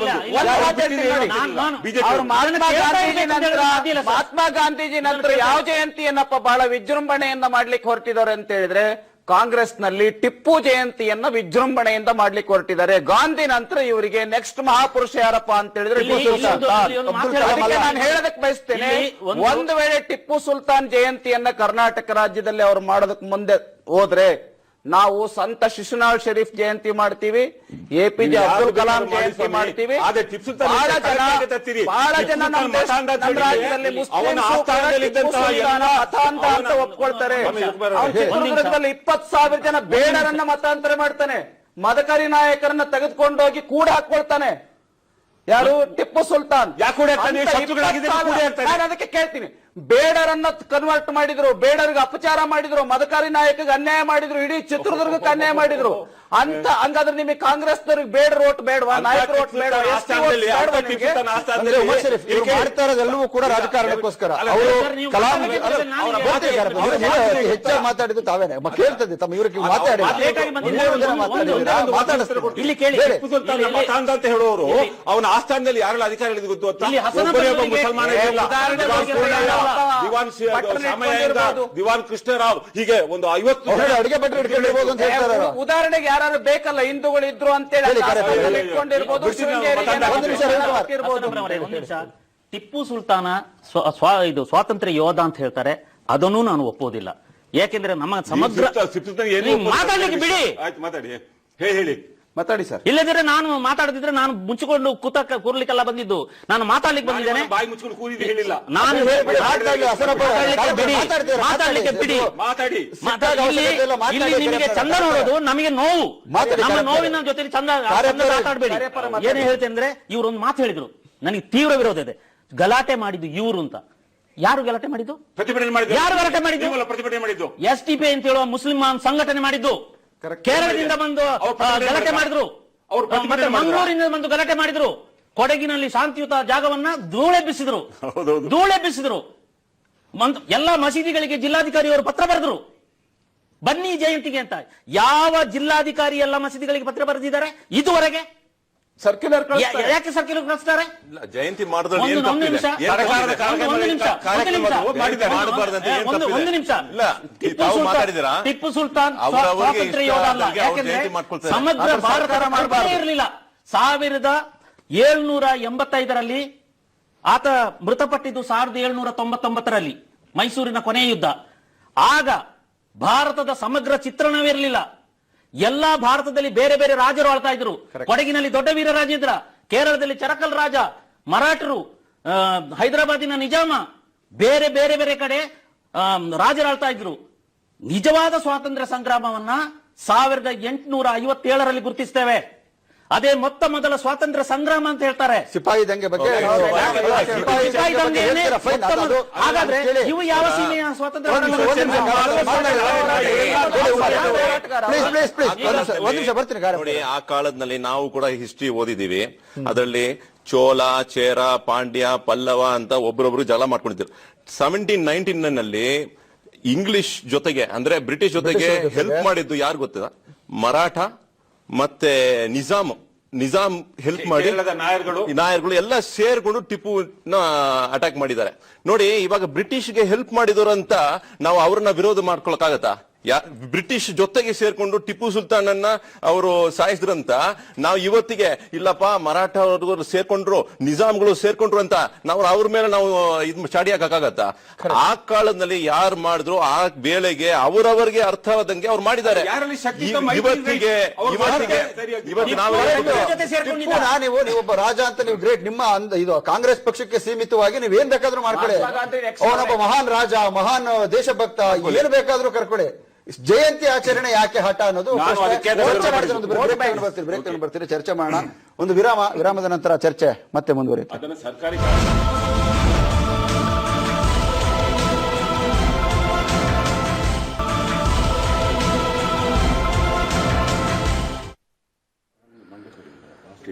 [SPEAKER 6] ಬಿಜೆಪಿ.
[SPEAKER 7] ಮಹಾತ್ಮ ಗಾಂಧೀಜಿ ನಂತರ ಯಾವ ಜಯಂತಿಯನ್ನಪ್ಪ ಬಹಳ ವಿಜೃಂಭಣೆಯನ್ನ ಮಾಡ್ಲಿಕ್ಕೆ ಹೊರಟಿದ್ದಾರೆ ಅಂತ ಹೇಳಿದ್ರೆ ಕಾಂಗ್ರೆಸ್ ನಲ್ಲಿ ಟಿಪ್ಪು ಜಯಂತಿಯನ್ನ ವಿಜೃಂಭಣೆಯಿಂದ ಮಾಡ್ಲಿಕ್ಕೆ ಹೊರಟಿದ್ದಾರೆ. ಗಾಂಧಿ ನಂತರ ಇವರಿಗೆ ನೆಕ್ಸ್ಟ್ ಮಹಾಪುರುಷ ಯಾರಪ್ಪ ಅಂತ ಹೇಳಿದ್ರೆ ಟಿಪ್ಪು ಸುಲ್ತಾನ್. ಅದಕ್ಕೆ ನಾನು ಹೇಳೋದಕ್ಕೆ ಬಯಸ್ತೇನೆ, ಒಂದು ವೇಳೆ ಟಿಪ್ಪು ಸುಲ್ತಾನ್ ಜಯಂತಿಯನ್ನ ಕರ್ನಾಟಕ ರಾಜ್ಯದಲ್ಲಿ ಅವ್ರು ಮಾಡೋದಕ್ಕೆ ಮುಂದೆ ಹೋದ್ರೆ ನಾವು ಸಂತ ಶಿಶುನಾಳ್ ಶರೀಫ್ ಜಯಂತಿ ಮಾಡ್ತೀವಿ, APJ ಅಬ್ದುಲ್ ಕಲಾಂ ಜಯಂತಿ ಮಾಡ್ತೀವಿ. ಬಹಳ ಜನ ನಮ್ಮ ರಾಜ್ಯದಲ್ಲಿ ಅಂತ ಒಪ್ಕೊಳ್ತಾರೆ. ಚಿತ್ರದುರ್ಗದಲ್ಲಿ 20,000 ಜನ ಬೇಡರನ್ನ ಮತಾಂತರ ಮಾಡ್ತಾನೆ, ಮದಕರಿ ನಾಯಕರನ್ನ ತೆಗೆದುಕೊಂಡೋಗಿ ಕೂಡ ಹಾಕೊಳ್ತಾನೆ. ಯಾರು? ಟಿಪ್ಪು ಸುಲ್ತಾನ್. ನಾನು ಅದಕ್ಕೆ ಕೇಳ್ತೀನಿ, ಬೇಡರನ್ನ ಕನ್ವರ್ಟ್ ಮಾಡಿದ್ರು, ಬೇಡರಿಗೆ ಅಪಚಾರ ಮಾಡಿದ್ರು, ಮದಕಾರಿ ನಾಯಕರಿಗೆ ಅನ್ಯಾಯ ಮಾಡಿದ್ರು, ಇಡೀ ಚಿತ್ರದುರ್ಗಕ್ಕೆ ಅನ್ಯಾಯ ಮಾಡಿದ್ರು ಅಂತ. ಹಂಗಾದ್ರೆ ನಿಮಗೆ ಕಾಂಗ್ರೆಸ್ನವ್ರಿಗೆ ಬೇಡ ಓಟ್ ಬೇಡವಾ? ನಾಯಕರ ಓಟ್ ಬೇಡವಾ?
[SPEAKER 1] ಮಾಡ್ತಾ ಇರೋದೆಲ್ಲವೂ ಕೂಡ ರಾಜಕಾರಣಕ್ಕೋಸ್ಕರ. ಅವರು ಹೆಚ್ಚಾಗಿ ಮಾತಾಡಿದ್ದು ತಾವೇನೆ ಕೇಳ್ತದೆ, ತಮ್ಮ ಇವ್ರಿಗೆ ಮಾತಾಡಿ
[SPEAKER 6] ಇಲ್ಲಿ ಕೇಳಿ. ಮತಾಂಧ ಅಂತ ಹೇಳುವವರು ಅವನ ಆಸ್ಥಾನದಲ್ಲಿ ಯಾರೆಲ್ಲ ಅಧಿಕಾರಿಗಳಿಗೆ ಗೊತ್ತು ಅಂತ? ಮುಸಲ್ಮಾನ ದಿವಾನ್ ಕೃಷ್ಣರಾವ್, ಹೀಗೆ ಒಂದು 50 ಅಡಿಗೆ ಭಟ್ರು ಇಟ್ಕೊಂಡಿರ್ಬೋದು ಅಂತ ಹೇಳ್ತಾರೆ.
[SPEAKER 7] ಉದಾಹರಣೆಗೆ ಯಾರು ಬೇಕಲ್ಲ, ಹಿಂದೂಗಳು ಇದ್ರು ಅಂತೇಳಿ ಇಟ್ಕೊಂಡಿರ್ಬೋದು.
[SPEAKER 9] ಟಿಪ್ಪು ಸುಲ್ತಾನ ಇದು ಸ್ವಾತಂತ್ರ್ಯ ಯೋಧ ಅಂತ ಹೇಳ್ತಾರೆ, ಅದನ್ನು ನಾನು ಒಪ್ಪೋದಿಲ್ಲ. ಯಾಕೆಂದ್ರೆ ನಮ್ಮ ಸಮಗ್ರ ಮಾತಾಡ್ಲಿಕ್ಕೆ ಬಿಡಿ,
[SPEAKER 6] ಆಯ್ತು ಮಾತಾಡಿ, ಹೇಳಿ
[SPEAKER 1] ಮಾತಾಡಿ ಸರ್.
[SPEAKER 9] ಇಲ್ಲದಿದ್ರೆ ನಾನು ಮಾತಾಡದಿದ್ರೆ ನಾನು ಮುಚ್ಚಿಕೊಂಡು ಕೂರ್ಲಿಕ್ಕೆಲ್ಲ ಬಂದಿದ್ದು, ನಾನು ಮಾತಾಡ್ಲಿಕ್ಕೆ ಬಂದಿದ್ದೇನೆ.
[SPEAKER 6] ಬಾಯಿ ಮುಚ್ಕೊಂಡು ಕೂರಿದ್ದು ಹೇಳಿಲ್ಲ
[SPEAKER 9] ನಾನು. ಮಾತಾಡ್ಲಿಕ್ಕೆ ಬಿಡಿ. ಇಲ್ಲಿ ನಿಮಗೆ ಚಂದ ನೋಡೋದು ನಮಗೆ ನೋವು, ನಮ್ಮ ನೋವಿನ ಜೊತೆ ಚಂದ ಮಾತಾಡ್ಬೇಡಿ. ಏನೇ ಹೇಳ್ತೇನೆ ಅಂದ್ರೆ, ಇವ್ರೊಂದು ಮಾತು ಹೇಳಿದ್ರು, ನನಗೆ ತೀವ್ರ ವಿರೋಧ ಇದೆ. ಗಲಾಟೆ ಮಾಡಿದ್ದು ಇವರು ಅಂತ. ಯಾರು ಗಲಾಟೆ ಮಾಡಿದ್ದು?
[SPEAKER 6] ಪ್ರತಿಭಟನೆ ಮಾಡಿದ್ದು.
[SPEAKER 9] ಯಾರು ಗಲಾಟೆ ಮಾಡಿದ್ದು?
[SPEAKER 6] ಪ್ರತಿಭಟನೆ ಮಾಡಿದ್ದು
[SPEAKER 9] STP ಅಂತ ಹೇಳುವ ಮುಸ್ಲಿಂ ಸಂಘಟನೆ ಮಾಡಿದ್ದು. ಕೇರಳದಿಂದ ಬಂದು ಗಲಾಟೆ ಮಾಡಿದ್ರು, ಮತ್ತೆ ಮಂಗಳೂರಿನಿಂದ ಬಂದು ಗಲಾಟೆ ಮಾಡಿದ್ರು. ಕೊಡಗಿನಲ್ಲಿ ಶಾಂತಿಯುತ ಜಾಗವನ್ನ ಧೂಳೆಬ್ಬಿಸಿದ್ರು. ಎಲ್ಲ ಮಸೀದಿಗಳಿಗೆ ಜಿಲ್ಲಾಧಿಕಾರಿ ಅವರು ಪತ್ರ ಬರೆದ್ರು, ಬನ್ನಿ ಜಯಂತಿಗೆ ಅಂತ. ಯಾವ ಜಿಲ್ಲಾಧಿಕಾರಿ ಎಲ್ಲ ಮಸೀದಿಗಳಿಗೆ ಪತ್ರ ಬರೆದಿದ್ದಾರೆ ಇದುವರೆಗೆ?
[SPEAKER 8] ಸರ್ಕ್ಯುಲರ್
[SPEAKER 9] ಯಾಕೆ ಸರ್ಕ್ಯುಲರ್ ಕಳಿಸ್ತಾರೆ?
[SPEAKER 8] ಜಯಂತಿ ಮಾಡಿದ್ರೆ
[SPEAKER 9] ಒಂದು ನಿಮಿಷ. ಟಿಪ್ಪು ಸುಲ್ತಾನ್ ಸ್ವಾತಂತ್ರ್ಯ ಯೋಧ ಅಲ್ಲ. ಯಾಕೆಂದ್ರೆ ಸಮಗ್ರ ಭಾರತ ಇರಲಿಲ್ಲ. 1785ರಲ್ಲಿ ಆತ ಮೃತಪಟ್ಟಿದ್ದು 1799ರಲ್ಲಿ ಮೈಸೂರಿನ ಕೊನೆಯ ಯುದ್ಧ. ಆಗ ಭಾರತದ ಸಮಗ್ರ ಚಿತ್ರಣವಿರಲಿಲ್ಲ. ಎಲ್ಲಾ ಭಾರತದಲ್ಲಿ ಬೇರೆ ಬೇರೆ ರಾಜರು ಆಳ್ತಾ ಇದ್ರು. ಕೊಡಗಿನಲ್ಲಿ ದೊಡ್ಡ ವೀರ ರಾಜೇಂದ್ರ, ಕೇರಳದಲ್ಲಿ ಚರಕಲ್ ರಾಜ, ಮರಾಠರು, ಹೈದರಾಬಾದಿನ ನಿಜಾಮ, ಬೇರೆ ಬೇರೆ ಬೇರೆ ಕಡೆ ರಾಜರು ಆಳ್ತಾ ಇದ್ರು. ನಿಜವಾದ ಸ್ವಾತಂತ್ರ್ಯ ಸಂಗ್ರಾಮವನ್ನ 1857ರಲ್ಲಿ ಗುರುತಿಸ್ತೇವೆ. ಅದೇ ಮೊದಲ ಸ್ವಾತಂತ್ರ್ಯ ಸಂಗ್ರಾಮ ಅಂತ ಹೇಳ್ತಾರೆ.
[SPEAKER 1] ಸಿಪಾಯಿ ದಂಗೆ ಬಗ್ಗೆ
[SPEAKER 9] ಹಾಗಾದ್ರೆ ಇವು ಯಾವ ಸೀಮೆಯ ಸ್ವಾತಂತ್ರ್ಯ?
[SPEAKER 8] ನೋಡಿ, ಆ ಕಾಲದಲ್ಲಿ ನಾವು ಕೂಡ ಹಿಸ್ಟ್ರಿ ಓದಿದೀವಿ. ಅದರಲ್ಲಿ ಚೋಳ, ಚೇರ, ಪಾಂಡ್ಯ, ಪಲ್ಲವ ಅಂತ ಒಬ್ಬರೊಬ್ರು ಜಗಳ ಮಾಡ್ಕೊಂಡಿದ್ರು. 1719ನಲ್ಲಿ ಇಂಗ್ಲಿಷ್ ಜೊತೆಗೆ ಅಂದ್ರೆ ಬ್ರಿಟಿಷ್ ಜೊತೆಗೆ ಹೆಲ್ಪ್ ಮಾಡಿದ್ದು ಯಾರು ಗೊತ್ತಾ? ಮರಾಠ ಮತ್ತೆ ನಿಜಾಂ ಹೆಲ್ಪ್ ಮಾಡಿ ನಾಯರ್ಗಳು ಎಲ್ಲ ಸೇರ್ಕೊಂಡು ಟಿಪ್ಪುನ ಅಟ್ಯಾಕ್ ಮಾಡಿದ್ದಾರೆ ನೋಡಿ. ಇವಾಗ ಬ್ರಿಟಿಷ್ಗೆ ಹೆಲ್ಪ್ ಮಾಡಿದವರು ಅಂತ ನಾವು ಅವ್ರನ್ನ ವಿರೋಧ ಮಾಡ್ಕೊಳಕ್ಕಾಗತ್ತಾ? ಬ್ರಿಟಿಷ್ ಜೊತೆಗೆ ಸೇರ್ಕೊಂಡು ಟಿಪ್ಪು ಸುಲ್ತಾನನ್ನ ಅವರು ಸಾಯಿಸಿದ್ರಂತ ನಾವು ಇವತ್ತಿಗೆ ಇಲ್ಲಪ್ಪ ಮರಾಠ ಅವರು ಸೇರ್ಕೊಂಡ್ರು, ನಿಜಾಮ್ಗಳು ಸೇರ್ಕೊಂಡ್ರು ಅಂತ ನಾವು ಅವ್ರ ಮೇಲೆ ನಾವು ಚಾಡಿ ಹಾಕಕ್ಕಾಗತ್ತ? ಆ ಕಾಲದಲ್ಲಿ ಯಾರು ಮಾಡಿದ್ರು ಆ ವೇಳೆಗೆ ಅವರವರಿಗೆ ಅರ್ಥವಾದಂಗೆ ಅವ್ರು ಮಾಡಿದ್ದಾರೆ. ಇವತ್ತಿಗೆ
[SPEAKER 1] ನೀವು ಒಬ್ಬ ರಾಜ ಅಂತ ನೀವು ಗ್ರೇಟ್, ನಿಮ್ಮ ಇದು ಕಾಂಗ್ರೆಸ್ ಪಕ್ಷಕ್ಕೆ ಸೀಮಿತವಾಗಿ ನೀವು ಏನ್ ಬೇಕಾದ್ರೂ ಮಾಡ್ಕೊಳ್ಳಿ, ಅವನೊಬ್ಬ ಮಹಾನ್ ರಾಜ, ಮಹಾನ್ ದೇಶಭಕ್ತ, ಏನ್ ಬೇಕಾದ್ರೂ ಕರ್ಕೊಳ್ಳಿ. ಜಯಂತಿ ಆಚರಣೆ ಯಾಕೆ ಹಠ ಅನ್ನೋದು ಬರ್ತೀರಿ, ಚರ್ಚೆ ಮಾಡೋಣ. ಒಂದು ವಿರಾಮದ ನಂತರ ಚರ್ಚೆ ಮತ್ತೆ ಮುಂದುವರಿಯುತ್ತೆ.
[SPEAKER 6] ಸರ್ಕಾರಿ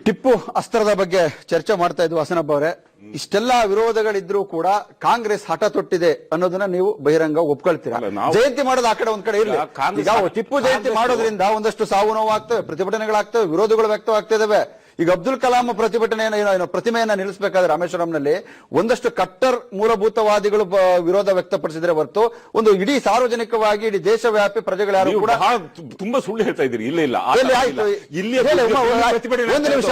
[SPEAKER 1] ಟಿಪ್ಪು ಅಸ್ತ್ರದ ಬಗ್ಗೆ ಚರ್ಚೆ ಮಾಡ್ತಾ ಇದ್ವು ಹಸನಬ್ಬ ಅವರೇ. ಇಷ್ಟೆಲ್ಲಾ ವಿರೋಧಗಳಿದ್ರೂ ಕೂಡ ಕಾಂಗ್ರೆಸ್ ಹಠ ತೊಟ್ಟಿದೆ ಅನ್ನೋದನ್ನ ನೀವು ಬಹಿರಂಗ ಒಪ್ಕೊಳ್ತೀರಾ? ಜಯಂತಿ ಮಾಡೋದು ಆ ಕಡೆ ಒಂದ್ ಕಡೆ ಇರ್ಲಿ, ಈಗ ಟಿಪ್ಪು ಜಯಂತಿ ಮಾಡೋದ್ರಿಂದ ಒಂದಷ್ಟು ಸಾವು ನೋವು ಆಗ್ತವೆ, ಪ್ರತಿಭಟನೆಗಳಾಗ್ತವೆ, ವಿರೋಧಗಳು ವ್ಯಕ್ತವಾಗ್ತಾ ಇದಾವೆ. ಈಗ ಅಬ್ದುಲ್ ಕಲಾಂ ಪ್ರತಿಭಟನೆಯನ್ನು ಪ್ರತಿಮೆಯನ್ನ ನಿಲ್ಲಿಸಬೇಕಾದ್ರೆ ರಾಮೇಶ್ವರಂನಲ್ಲಿ ಒಂದಷ್ಟು ಕಟ್ಟರ್ ಮೂಲಭೂತವಾದಿಗಳು ವಿರೋಧ ವ್ಯಕ್ತಪಡಿಸಿದ್ರೆ ಹೊರತು ಒಂದು ಇಡೀ ಸಾರ್ವಜನಿಕವಾಗಿ ಇಡೀ ದೇಶವ್ಯಾಪಿ ಪ್ರಜೆಗಳು ಯಾರು ಕೂಡ
[SPEAKER 6] ತುಂಬಾ ಸುಳ್ಳು ಹೇಳ್ತಾ ಇದ್ದೀರಿ. ಇಲ್ಲ
[SPEAKER 1] ಒಂದು ನಿಮಿಷ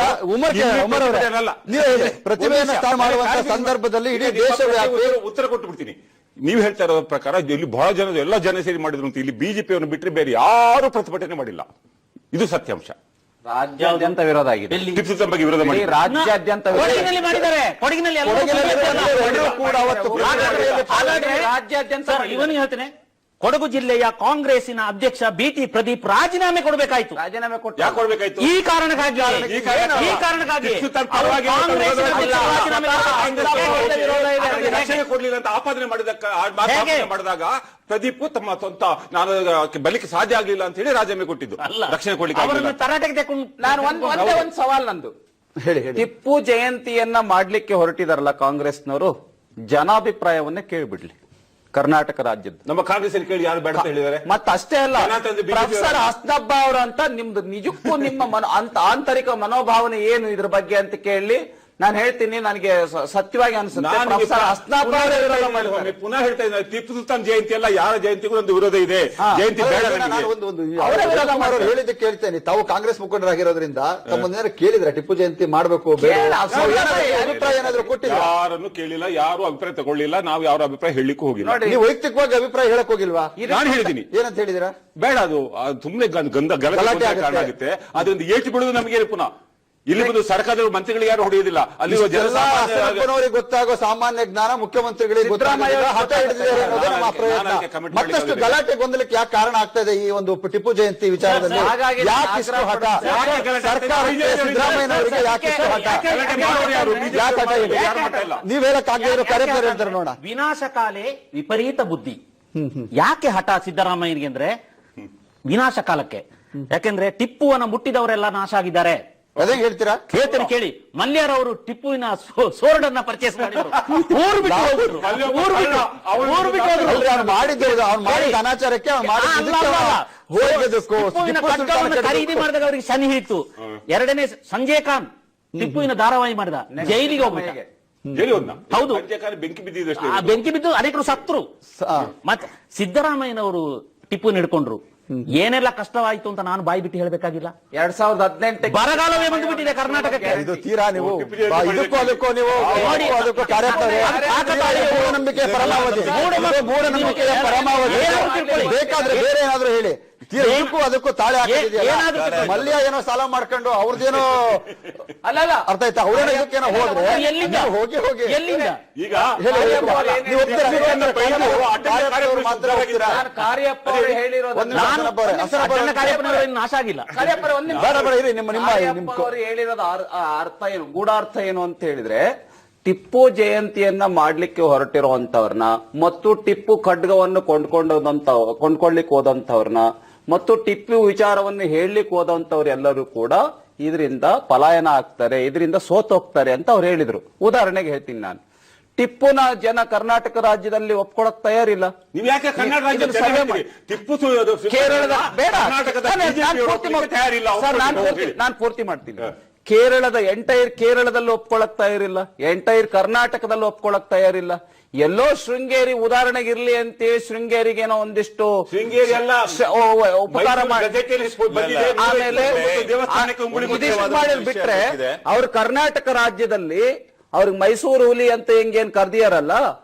[SPEAKER 1] ಉಮರ್ ಅವರೇ, ಪ್ರತಿಮೆಯನ್ನು ಸ್ಥಾನ ಮಾಡುವಂತಹ ಸಂದರ್ಭದಲ್ಲಿ ಇಡೀ ದೇಶವ್ಯಾಪಿ
[SPEAKER 6] ಉತ್ತರ ಕೊಟ್ಟು ಬಿಡ್ತೀನಿ. ನೀವು ಹೇಳ್ತಾ ಇರೋ ಪ್ರಕಾರ ಇಲ್ಲಿ ಬಹಳ ಜನ ಎಲ್ಲ ಜನ ಸೇರಿ ಮಾಡಿದ್ರು ಅಂತ, ಇಲ್ಲಿ ಬಿಜೆಪಿಯನ್ನು ಬಿಟ್ಟರೆ ಬೇರೆ ಯಾರು ಪ್ರತಿಭಟನೆ ಮಾಡಿಲ್ಲ. ಇದು ಸತ್ಯಾಂಶ.
[SPEAKER 7] ರಾಜ್ಯಾದ್ಯಂತ ವಿರೋಧ ಆಗಿದೆ.
[SPEAKER 6] ಟಿಪ್ಪು ಸುಲ್ತಾನ್ ಬಗ್ಗೆ ವಿರೋಧ ಮಾಡಿ
[SPEAKER 7] ರಾಜ್ಯಾದ್ಯಂತ ರಾಜ್ಯಾದ್ಯಂತ
[SPEAKER 9] ಇವನಿಗೆ ಹೇಳ್ತೇನೆ, ಕೊಡಗು ಜಿಲ್ಲೆಯ ಕಾಂಗ್ರೆಸ್ಸಿನ ಅಧ್ಯಕ್ಷ ಬಿಟಿ ಪ್ರದೀಪ್ ರಾಜೀನಾಮೆ ಕೊಡಬೇಕಾಯ್ತು.
[SPEAKER 7] ರಾಜೀನಾಮೆ ಕೊಟ್ಟು
[SPEAKER 6] ಯಾಕೆ ಕೊಡ್ಬೇಕಾಯ್ತು?
[SPEAKER 9] ಈ ಕಾರಣಕ್ಕಾಗಿ
[SPEAKER 6] ರಕ್ಷಣೆ ಕೊಡ್ಲಿಲ್ಲ ಅಂತ ಆಪಾದನೆ ಮಾಡಿದಾಗ ಪ್ರದೀಪ್ ತಮ್ಮ ಸ್ವಂತ ನಾನು ಬಲಿಕ್ಕೆ ಸಾಧ್ಯ ಆಗ್ಲಿಲ್ಲ ಅಂತ ಹೇಳಿ ರಾಜೀನಾಮೆ ಕೊಟ್ಟಿದ್ದು, ರಕ್ಷಣೆ ಕೊಡ್ಲಿಕ್ಕೆ.
[SPEAKER 9] ತರಾಟೆಗೆ ತಗೊಂಡು
[SPEAKER 7] ನಾನು ಒಂದು ಸವಾಲ್ ನಂದು, ಟಿಪ್ಪು ಜಯಂತಿಯನ್ನ ಮಾಡ್ಲಿಕ್ಕೆ ಹೊರಟಿದಾರಲ್ಲ ಕಾಂಗ್ರೆಸ್ನವರು, ಜನಾಭಿಪ್ರಾಯವನ್ನೇ ಕೇಳಿಬಿಡ್ಲಿ ಕರ್ನಾಟಕ ರಾಜ್ಯದ.
[SPEAKER 6] ನಮ್ಮ ಕಾಂಗ್ರೆಸ್ ಕೇಳಿ ಯಾರು ಬೇಡ ಅಂತ ಹೇಳಿದ್ದಾರೆ.
[SPEAKER 7] ಮತ್ತಷ್ಟೇ ಅಲ್ಲ, ಪ್ರೊಫೆಸರ್ ಹಸನಬ್ಬ ಅವರಂತ ನಿಮ್ದು ನಿಜಕ್ಕೂ ನಿಮ್ಮ ಆಂತರಿಕ ಮನೋಭಾವನೆ ಏನು ಇದ್ರ ಬಗ್ಗೆ ಅಂತ ಕೇಳಿ ನಾನು ಹೇಳ್ತೀನಿ. ನನಗೆ ಸತ್ಯವಾಗಿ ಅನ್ಸುತ್ತೆ ಪ್ರೊಫೆಸರ್ ಹಸನಬ್ಬ
[SPEAKER 6] ಪುನಃ ಹೇಳ್ತಾ ಇದ್ದಾರೆ, ಟಿಪ್ಪು ಸುಲ್ತಾನ್ ಜಯಂತಿ ಎಲ್ಲ ಯಾರ ಜಯಂತಿಗೂ ಒಂದು ವಿರೋಧ ಇದೆ, ಜಯಂತಿ ಬೇಡ.
[SPEAKER 1] ಹೇಳಿದ್ದು ಕೇಳ್ತೇನೆ, ತಾವು ಕಾಂಗ್ರೆಸ್ ಮುಖಂಡರಾಗಿರೋದ್ರಿಂದ ತಮ್ಮನ್ನೇನಾದ್ರು ಕೇಳಿದ್ರೆ ಟಿಪ್ಪು ಜಯಂತಿ ಮಾಡಬೇಕು ಅಭಿಪ್ರಾಯ ಏನಾದ್ರು ಕೊಟ್ಟಿಲ್ಲ?
[SPEAKER 6] ಯಾರನ್ನು ಕೇಳಿಲ್ಲ, ಯಾರು ಅಭಿಪ್ರಾಯ ತಗೊಳ್ಳಿಲ್ಲ, ನಾವು ಯಾರ ಅಭಿಪ್ರಾಯ ಹೇಳಲಿಕ್ಕೂ ಹೋಗಿಲ್ಲ.
[SPEAKER 1] ನೀವು ವೈಯಕ್ತಿಕವಾಗಿ ಅಭಿಪ್ರಾಯ ಹೇಳಕ್ ಹೋಗಿಲ್ವಾ?
[SPEAKER 6] ನಾನು ಹೇಳಿದ್ದೀನಿ.
[SPEAKER 1] ಏನಂತ ಹೇಳಿದಿರಾ?
[SPEAKER 6] ಬೇಡ, ಅದು ಸುಮ್ಮನೆ ಗಲಾಟೆ ಆಗುತ್ತೆ, ಅದರಿಂದ ಏಟು ಬಿಡುವುದು ನಮಗೆ. ಪುನಃ ಇಲ್ಲಿ ಬಂದು ಸರ್ಕಾರದ ಮಂತ್ರಿಗಳಿಗೆ ಯಾರು ಹೊಡೆಯುವುದಿಲ್ಲ, ಅಲ್ಲಿ
[SPEAKER 1] ಜನರಿಗೆ ಗೊತ್ತಾಗೋ ಸಾಮಾನ್ಯ ಜ್ಞಾನ ಮುಖ್ಯಮಂತ್ರಿಗಳಿಗೆ ಹಠ ಹಿಡಿದಿದ್ದಾರೆ ಅನ್ನೋದು ನಮ್ಮ ಪ್ರಯತ್ನ. ಮತ್ತಷ್ಟು ಗಲಾಟೆ ಗೊಂದಲಕ್ಕೆ ಯಾಕೆ ಕಾರಣ ಆಗ್ತಾ ಇದೆ ಈ ಒಂದು ಟಿಪ್ಪು ಜಯಂತಿ ವಿಚಾರದಲ್ಲಿ? ಯಾಕೆ ಇಷ್ಟು ಹಠ? ಸರ್ಕಾರಕ್ಕೆ ಸಿದ್ದರಾಮಯ್ಯನವರಿಗೆ ಯಾಕೆ ಇಷ್ಟು ಹಠ? ಯಾಕೆ ಹಠ ಇದೆ? ನೀವ್ ಹೇಳಕ್ಕಾಗದಿರೋ ಕಾರ್ಯಕ್ರಮ ಹೇಳ್ತಾರೆ ನೋಡ.
[SPEAKER 9] ವಿನಾಶಕಾಲೆ ವಿಪರೀತ ಬುದ್ಧಿ. ಯಾಕೆ ಹಠ ಸಿದ್ದರಾಮಯ್ಯನಿಗೆ ಅಂದ್ರೆ ವಿನಾಶ ಕಾಲಕ್ಕೆ? ಯಾಕೆಂದ್ರೆ ಟಿಪ್ಪುವನ್ನ ಮುಟ್ಟಿದವರೆಲ್ಲ ನಾಶ ಆಗಿದ್ದಾರೆ.
[SPEAKER 1] ಅದೇ ಹೇಳ್ತೀರಾ?
[SPEAKER 9] ಹೇಳ್ತೇನೆ ಕೇಳಿ. ಮಲ್ಯರವರು ಟಿಪ್ಪುವಿನ ಸೋರ್ಡ್ ಅನ್ನ ಪರ್ಚೇಸ್ ಮಾಡಿದ್ರು, ಊರು ಬಿಟ್ಟು ಹೋಗ್ಬಿಟ್ರು.
[SPEAKER 1] ಮಾಡಿದ ಅನಾಚಾರಕ್ಕೆ
[SPEAKER 9] ಖರೀದಿ ಮಾಡಿದಾಗ ಅವರಿಗೆ ಶನಿ ಹಿಡಿತು. ಎರಡನೇ ಸಂಜಯ್ ಖಾನ್ ಟಿಪ್ಪುವಿನ ಧಾರಾವಾಹಿ ಮಾಡಿದ, ಜೈಲಿಗೆ ಹೋಗ್ಬಿಟ್ಟ. ಹೌದು, ಬೆಂಕಿ ಬಿದ್ದು ಅನೇಕರು ಸತ್ರು. ಮತ್ತೆ ಸಿದ್ದರಾಮಯ್ಯನವರು ಟಿಪ್ಪುವಿನ ಹಿಡ್ಕೊಂಡ್ರು. ಏನೆಲ್ಲ ಕಷ್ಟವಾಯಿತು ಅಂತ ನಾನು ಬಾಯಿ ಬಿಟ್ಟು ಹೇಳಬೇಕಾಗಿಲ್ಲ.
[SPEAKER 7] 2018
[SPEAKER 9] ಬರಗಾಲವೇ ಬಂದು ಬಿಟ್ಟಿದೆ ಕರ್ನಾಟಕಕ್ಕೆ.
[SPEAKER 1] ಇದು ತೀರಾ ನೀವು ಇದಕ್ಕೂ ನೀವು ಮೂಢನಂಬಿಕೆ ಮೂಢನಂಬಿಕೆಯ ಪರಮಾವಧಿ. ಬೇಕಾದ್ರೆ ಬೇರೆ ಏನಾದ್ರು ಹೇಳಿ, ಅದಕ್ಕೂ ತಾಳೆ ಹಾಕಿದ್ಯಲ್ಲ. ಮಲ್ಯ ಏನೋ ಸಾಲ ಮಾಡ್ಕೊಂಡು ಅವ್ರದ್ದೇನೋ
[SPEAKER 7] ಅಲ್ಲ
[SPEAKER 1] ಅರ್ಥ ಆಯ್ತಾ? ಅವ್ರೇನೋ ಇದಕ್ಕೇನೋ ಹೋದ್ರೆ ಹೋಗಿ ಹೋಗಿ
[SPEAKER 9] ಎಲ್ಲಿಂದ
[SPEAKER 7] ಈಗ ಕಾರ್ಯಪ್ಪ ಹೇಳಿರೋದು
[SPEAKER 9] ನಾಶ ಆಗಿಲ್ಲ.
[SPEAKER 7] ಹೇಳಿರೋದು ಅರ್ಥ ಏನು, ಗೂಢಾರ್ಥ ಏನು ಅಂತ ಹೇಳಿದ್ರೆ, ಟಿಪ್ಪು ಜಯಂತಿಯನ್ನ ಮಾಡ್ಲಿಕ್ಕೆ ಹೊರಟಿರುವಂತವ್ರನ್ನ ಮತ್ತು ಟಿಪ್ಪು ಖಡ್ಗವನ್ನು ಕೊಂಡ್ಕೊಳ್ಳಿಕ್ಕೆ ಹೋದಂತವ್ರನ್ನ ಮತ್ತು ಟಿಪ್ಪು ವಿಚಾರವನ್ನು ಹೇಳಲಿಕ್ಕೆ ಹೋದಂತವ್ರು ಎಲ್ಲರೂ ಕೂಡ ಇದರಿಂದ ಪಲಾಯನ ಆಗ್ತಾರೆ, ಇದರಿಂದ ಸೋತೋಗ್ತಾರೆ ಅಂತ ಅವ್ರು ಹೇಳಿದ್ರು. ಉದಾಹರಣೆಗೆ ಹೇಳ್ತೀನಿ ನಾನು, ಟಿಪ್ಪುನ ಜನ ಕರ್ನಾಟಕ ರಾಜ್ಯದಲ್ಲಿ ಒಪ್ಕೊಳಕ್ ತಯಾರಿಲ್ಲ.
[SPEAKER 6] ನೀವು ಯಾಕೆ ಕರ್ನಾಟಕ ರಾಜ್ಯ
[SPEAKER 7] ಇದನ್ನ ಸರ್ವೆ ಮಾಡಿ.
[SPEAKER 6] ಟಿಪ್ಪು
[SPEAKER 7] ಕೇರಳದ ಬೇಡ
[SPEAKER 6] ಕರ್ನಾಟಕದ ತಯಾರಿಲ್ಲ.
[SPEAKER 7] ನಾನು ಪೂರ್ತಿ ಮಾಡ್ತೀನಿ. ಕೇರಳದ ಎಂಟೈರ್ ಕೇರಳದಲ್ಲಿ ಒಪ್ಕೊಳಕ್ ತಯಾರಿಲ್ಲ, ಎಂಟೈರ್ ಕರ್ನಾಟಕದಲ್ಲಿ ಒಪ್ಕೊಳಕ್ ತಯಾರಿಲ್ಲ. ಎಲ್ಲೋ ಶೃಂಗೇರಿ ಉದಾಹರಣೆಗೆ ಇರ್ಲಿ ಅಂತೇಳಿ ಶೃಂಗೇರಿಗೇನೋ ಒಂದಿಷ್ಟು
[SPEAKER 6] ಶೃಂಗೇರಿ ಎಲ್ಲ
[SPEAKER 7] ಉಪಕಾರ ಆಮೇಲೆ ಬಿಟ್ರೆ ಅವ್ರು ಕರ್ನಾಟಕ ರಾಜ್ಯದಲ್ಲಿ ಅವ್ರಿಗೆ ಮೈಸೂರು ಹುಲಿ ಅಂತ ಹೆಂಗೇನ್ ಕರ್ದಿಯಾರಲ್ಲ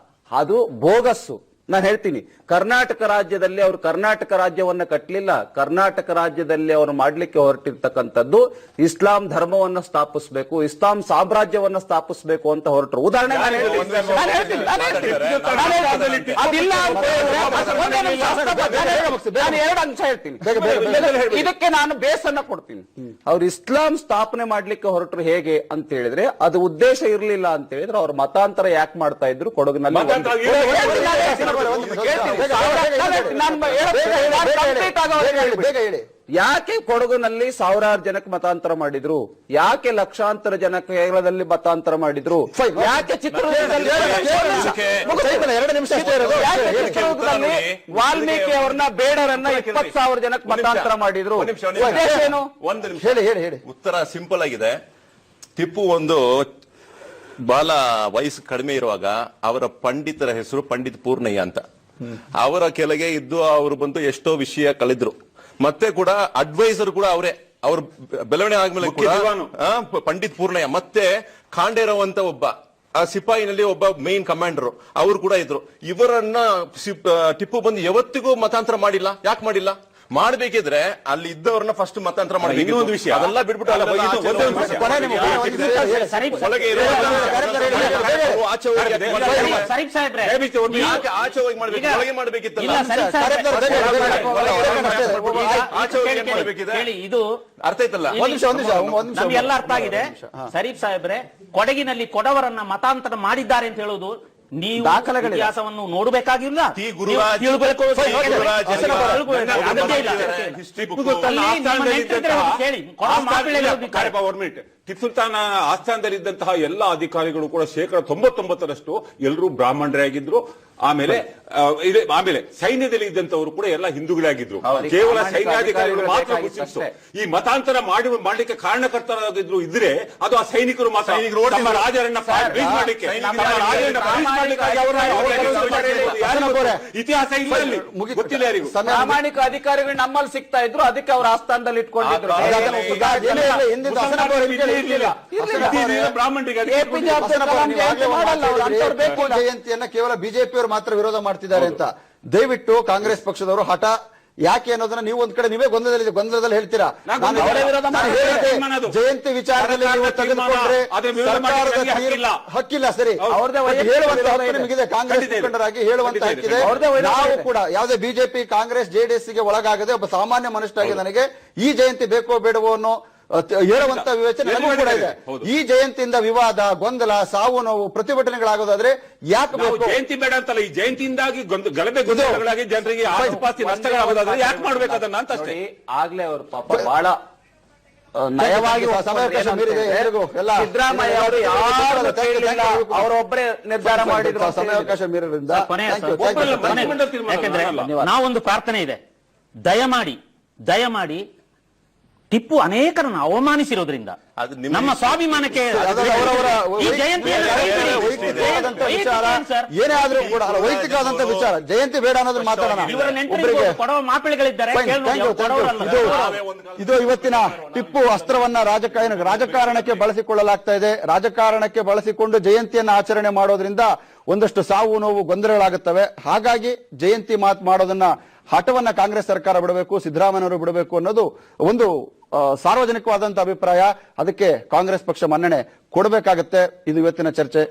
[SPEAKER 7] ಅದು ಬೋಗಸ್ಸು. ನಾನು ಹೇಳ್ತೀನಿ, ಕರ್ನಾಟಕ ರಾಜ್ಯದಲ್ಲಿ ಅವರು ಕರ್ನಾಟಕ ರಾಜ್ಯವನ್ನ ಕಟ್ಟಲಿಲ್ಲ. ಕರ್ನಾಟಕ ರಾಜ್ಯದಲ್ಲಿ ಅವರು ಮಾಡ್ಲಿಕ್ಕೆ ಹೊರಟಿರ್ತಕ್ಕಂಥದ್ದು ಇಸ್ಲಾಂ ಧರ್ಮವನ್ನ ಸ್ಥಾಪಿಸಬೇಕು, ಇಸ್ಲಾಂ ಸಾಮ್ರಾಜ್ಯವನ್ನ ಸ್ಥಾಪಿಸಬೇಕು ಅಂತ ಹೊರಟರು. ಉದಾಹರಣೆ ನಾನು ಎರಡು ಅಂಶ ಹೇಳ್ತೀನಿ, ಇದಕ್ಕೆ ನಾನು ಬೇಸನ್ನ ಕೊಡ್ತೀನಿ. ಅವ್ರು ಇಸ್ಲಾಂ ಸ್ಥಾಪನೆ ಮಾಡ್ಲಿಕ್ಕೆ ಹೊರಟರು ಹೇಗೆ ಅಂತ ಹೇಳಿದ್ರೆ ಅದು ಉದ್ದೇಶ ಇರ್ಲಿಲ್ಲ ಅಂತ ಹೇಳಿದ್ರೆ ಅವ್ರ ಮತಾಂತರ ಯಾಕೆ ಮಾಡ್ತಾ ಇದ್ರು ಕೊಡಗಿನಲ್ಲಿ. ಯಾಕೆ ಕೊಡಗಿನಲ್ಲಿ ಸಾವಿರಾರು ಜನಕ್ಕೆ ಮತಾಂತರ ಮಾಡಿದ್ರು, ಯಾಕೆ ಲಕ್ಷಾಂತರ ಜನ ಕೇರಳದಲ್ಲಿ ಮತಾಂತರ ಮಾಡಿದ್ರು, ಯಾಕೆ ಚಿತ್ರದುರ್ಗದಲ್ಲಿ ವಾಲ್ಮೀಕಿ ಅವ್ರನ್ನ ಬೇಡರನ್ನ 20,000 ಜನಕ್ಕೆ ಮತಾಂತರ ಮಾಡಿದ್ರು.
[SPEAKER 8] ಹೇಳಿ ಹೇಳಿ ಹೇಳಿ. ಉತ್ತರ ಸಿಂಪಲ್ ಆಗಿದೆ. ಟಿಪ್ಪು ಒಂದು ಬಾಲ ವಯಸ್ಸು ಕಡಿಮೆ ಇರುವಾಗ ಅವರ ಪಂಡಿತರ ಹೆಸರು ಪಂಡಿತ್ ಪೂರ್ಣಯ್ಯ ಅಂತ. ಅವರ ಕೆಳಗೆ ಇದ್ದು ಅವರು ಬಂದು ಎಷ್ಟೋ ವಿಷಯ ಕಲಿದ್ರು. ಮತ್ತೆ ಕೂಡ ಅಡ್ವೈಸರ್ ಕೂಡ ಅವರೇ. ಅವ್ರ ಬೆಳವಣಿಗೆ ಆದ್ಮೇಲೆ ಕೂಡ ಪಂಡಿತ್ ಪೂರ್ಣಯ್ಯ ಮತ್ತೆ ಖಾಂಡೇರಾವ್ ಅಂತ ಒಬ್ಬ ಆ ಸಿಪಾಯಿನಲ್ಲಿ ಒಬ್ಬ ಮೇನ್ ಕಮಾಂಡರ್ ಅವರು ಕೂಡ ಇದ್ರು. ಇವರನ್ನ ಟಿಪ್ಪು ಬಂದು ಯಾವತ್ತಿಗೂ ಮತಾಂತರ ಮಾಡಿಲ್ಲ. ಯಾಕೆ ಮಾಡಿಲ್ಲ? ಮಾಡ್ಬೇಕಿದ್ರೆ ಅಲ್ಲಿ ಇದ್ದವ್ರನ್ನ ಫಸ್ಟ್ ಮತಾಂತರ ಮಾಡಬೇಕು. ಇನ್ನೊಂದು ವಿಷಯ ಅದೆಲ್ಲ ಬಿಟ್ಬಿಟ್ಟು ಆಚೆ ಹೋಗಿ ಮಾಡ್ಬೇಕು, ಒಳಗೆ ಮಾಡ್ಬೇಕಿತ್ತಲ್ಲ.
[SPEAKER 9] ಇದು
[SPEAKER 8] ಅರ್ಥ ಆಯ್ತಲ್ಲ?
[SPEAKER 9] ನಮ್ಗೆಲ್ಲ ಅರ್ಥ ಆಗಿದೆ. ಶರೀಫ್ ಸಾಹೇಬ್ರೆ, ಕೊಡಗಿನಲ್ಲಿ ಕೊಡವರನ್ನ ಮತಾಂತರ ಮಾಡಿದ್ದಾರೆ ಅಂತ ಹೇಳುವುದು ನೀವು ಇತಿಹಾಸವನ್ನು ನೋಡಬೇಕಾಗಿಲ್ಲ.
[SPEAKER 6] ಟಿಪ್ಪು ಸುಲ್ತಾನ ಆಸ್ಥಾನದಲ್ಲಿದ್ದಂತಹ ಎಲ್ಲ ಅಧಿಕಾರಿಗಳು ಕೂಡ 99% ಎಲ್ಲರೂ ಬ್ರಾಹ್ಮಣರೇ ಆಗಿದ್ರು. ಆಮೇಲೆ ಸೈನ್ಯದಲ್ಲಿ ಇದ್ದಂತವರು ಕೂಡ ಎಲ್ಲ ಹಿಂದೂಗಳಾಗಿದ್ರು. ಕೇವಲ ಸೈನ್ಯಾಧಿಕಾರಿಗಳು ಮಾತ್ರ ಮುಸ್ಲಿಮ್ಸ್. ಈ ಮತಾಂತರ ಮಾಡ್ಲಿಕ್ಕೆ ಕಾರಣಕರ್ತರಾಗಿದ್ರು ಇದ್ರೆ ಅದು ಆ ಸೈನಿಕರು ಮಾತ್ರ. ನಮ್ಮ ರಾಜರನ್ನ ಮಾಡ್ಲಿಕ್ಕೆ ಇತಿಹಾಸ ಇಲ್ಲ, ಗೊತ್ತಿಲ್ಲ ಯಾರಿಗೂ.
[SPEAKER 7] ಪ್ರಾಮಾಣಿಕ ಅಧಿಕಾರಿಗಳು ನಮ್ಮಲ್ಲಿ ಸಿಗ್ತಾ ಇದ್ರು, ಅದಕ್ಕೆ ಅವ್ರ ಆಸ್ಥಾನದಲ್ಲಿ ಇಟ್ಕೊಂಡಿದ್ರು.
[SPEAKER 1] ಜಯಂತಿಯನ್ನ ಕೇವಲ ಬಿಜೆಪಿಯವರು ಮಾತ್ರ ವಿರೋಧ ಮಾಡ್ತಿದ್ದಾರೆ ಅಂತ ದಯವಿಟ್ಟು ಕಾಂಗ್ರೆಸ್ ಪಕ್ಷದವರು ಹಠ ಯಾಕೆ ಅನ್ನೋದನ್ನ ನೀವು ಒಂದ್ ಕಡೆ ನೀವೇ ಗೊಂದಲದಲ್ಲಿ ಹೇಳ್ತೀರಾ. ಜಯಂತಿ ವಿಚಾರದಲ್ಲಿ ನೀವು ತೆಗೆದುಕೊಂಡ್ರೆ ಹಕ್ಕಿಲ್ಲ. ಸರಿ, ಹೇಳುವಂತ ಹಕ್ಕು ನಿಮಗಿದೆ, ಕಾಂಗ್ರೆಸ್ ಮುಖಂಡರಾಗಿ ಹೇಳುವಂತ ಹಕ್ಕಿದೆ. ನಾವು ಕೂಡ ಯಾವುದೇ ಬಿಜೆಪಿ ಕಾಂಗ್ರೆಸ್ ಜೆಡಿಎಸ್ ಗೆ ಒಳಗಾಗದೆ ಒಬ್ಬ ಸಾಮಾನ್ಯ ಮನುಷ್ಯರಾಗಿ ನನಗೆ ಈ ಜಯಂತಿ ಬೇಕೋ ಬೇಡವೋ ಅನ್ನೋ ಹೇಳುವಂತ ವಿವೇಚನೆ ನಮಗೂ ಕೂಡ ಇದೆ. ಈ ಜಯಂತಿಯಿಂದ ವಿವಾದ, ಗೊಂದಲ, ಸಾವು ನೋವು, ಪ್ರತಿಭಟನೆಗಳಾಗೋದಾದ್ರೆ ಯಾಕೆ
[SPEAKER 6] ಜಯಂತಿ ಬೇಡ ಅಂತಲ್ಲ, ಈ ಜಯಂತಿಯಿಂದಾಗಿ ಗಲಭೆ ಗೊಂದಲಗಳಾಗಿ ಜನರಿಗೆ ಆಸ್ತಿ ನಷ್ಟಗಳಾಗೋದಾದ್ರೆ ಯಾಕೆ ಮಾಡ್ಬೇಕು ಅದನ್ನ ಅಂತ ಅಷ್ಟೇ.
[SPEAKER 7] ಆಗ್ಲೇ ಅವರು ಪಾಪ ಬಹಳ ನಯವಾಗಿ ಸಿದ್ದರಾಮಯ್ಯ ಅವರು ಅವರೊಬ್ಬರೇ ನಿರ್ಧಾರ ಮಾಡಿದ್ರು.
[SPEAKER 1] ಸಮಯಾವಕಾಶ ಮೀರೋದ್ರಿಂದ
[SPEAKER 9] ಯಾಕೆಂದ್ರೆ ನಾವೊಂದು ಪ್ರಾರ್ಥನೆ ಇದೆ, ದಯಮಾಡಿ ಟಿಪ್ಪು ಅನೇಕರನ್ನು ಅವಮಾನಿಸಿರೋದ್ರಿಂದ ನಮ್ಮ ಸ್ವಾಭಿಮಾನಕ್ಕೆ
[SPEAKER 1] ಏನೇ ಆದ್ರೂ ಕೂಡ ವೈಯಕ್ತಿಕವಾದಂತ ವಿಚಾರ, ಜಯಂತಿ ಬೇಡ ಅನ್ನೋದನ್ನ ಮಾತಾಡೋಣ.
[SPEAKER 9] ಕೊಡವ ಮಾಪಿಳೆಗಳಿದ್ದಾರೆ.
[SPEAKER 1] ಇದು ಇವತ್ತಿನ ಟಿಪ್ಪು ಅಸ್ತ್ರವನ್ನ ರಾಜಕಾರಣಕ್ಕೆ ಬಳಸಿಕೊಳ್ಳಲಾಗ್ತಾ ಇದೆ. ರಾಜಕಾರಣಕ್ಕೆ ಬಳಸಿಕೊಂಡು ಜಯಂತಿಯನ್ನ ಆಚರಣೆ ಮಾಡೋದ್ರಿಂದ ಒಂದಷ್ಟು ಸಾವು ನೋವು ಗೊಂದಲಗಳಾಗುತ್ತವೆ. ಹಾಗಾಗಿ ಜಯಂತಿ ಮಾಡೋದನ್ನ ಹಠವನ್ನ ಕಾಂಗ್ರೆಸ್ ಸರ್ಕಾರ ಬಿಡಬೇಕು, ಸಿದ್ದರಾಮಯ್ಯನವರು ಬಿಡಬೇಕು ಅನ್ನೋದು ಒಂದು ಸಾರ್ವಜನಿಕವಾದಂತಹ ಅಭಿಪ್ರಾಯ. ಅದಕ್ಕೆ ಕಾಂಗ್ರೆಸ್ ಪಕ್ಷ ಮನ್ನಣೆ ಕೊಡಬೇಕಾಗತ್ತೆ. ಇದು ಇವತ್ತಿನ ಚರ್ಚೆ.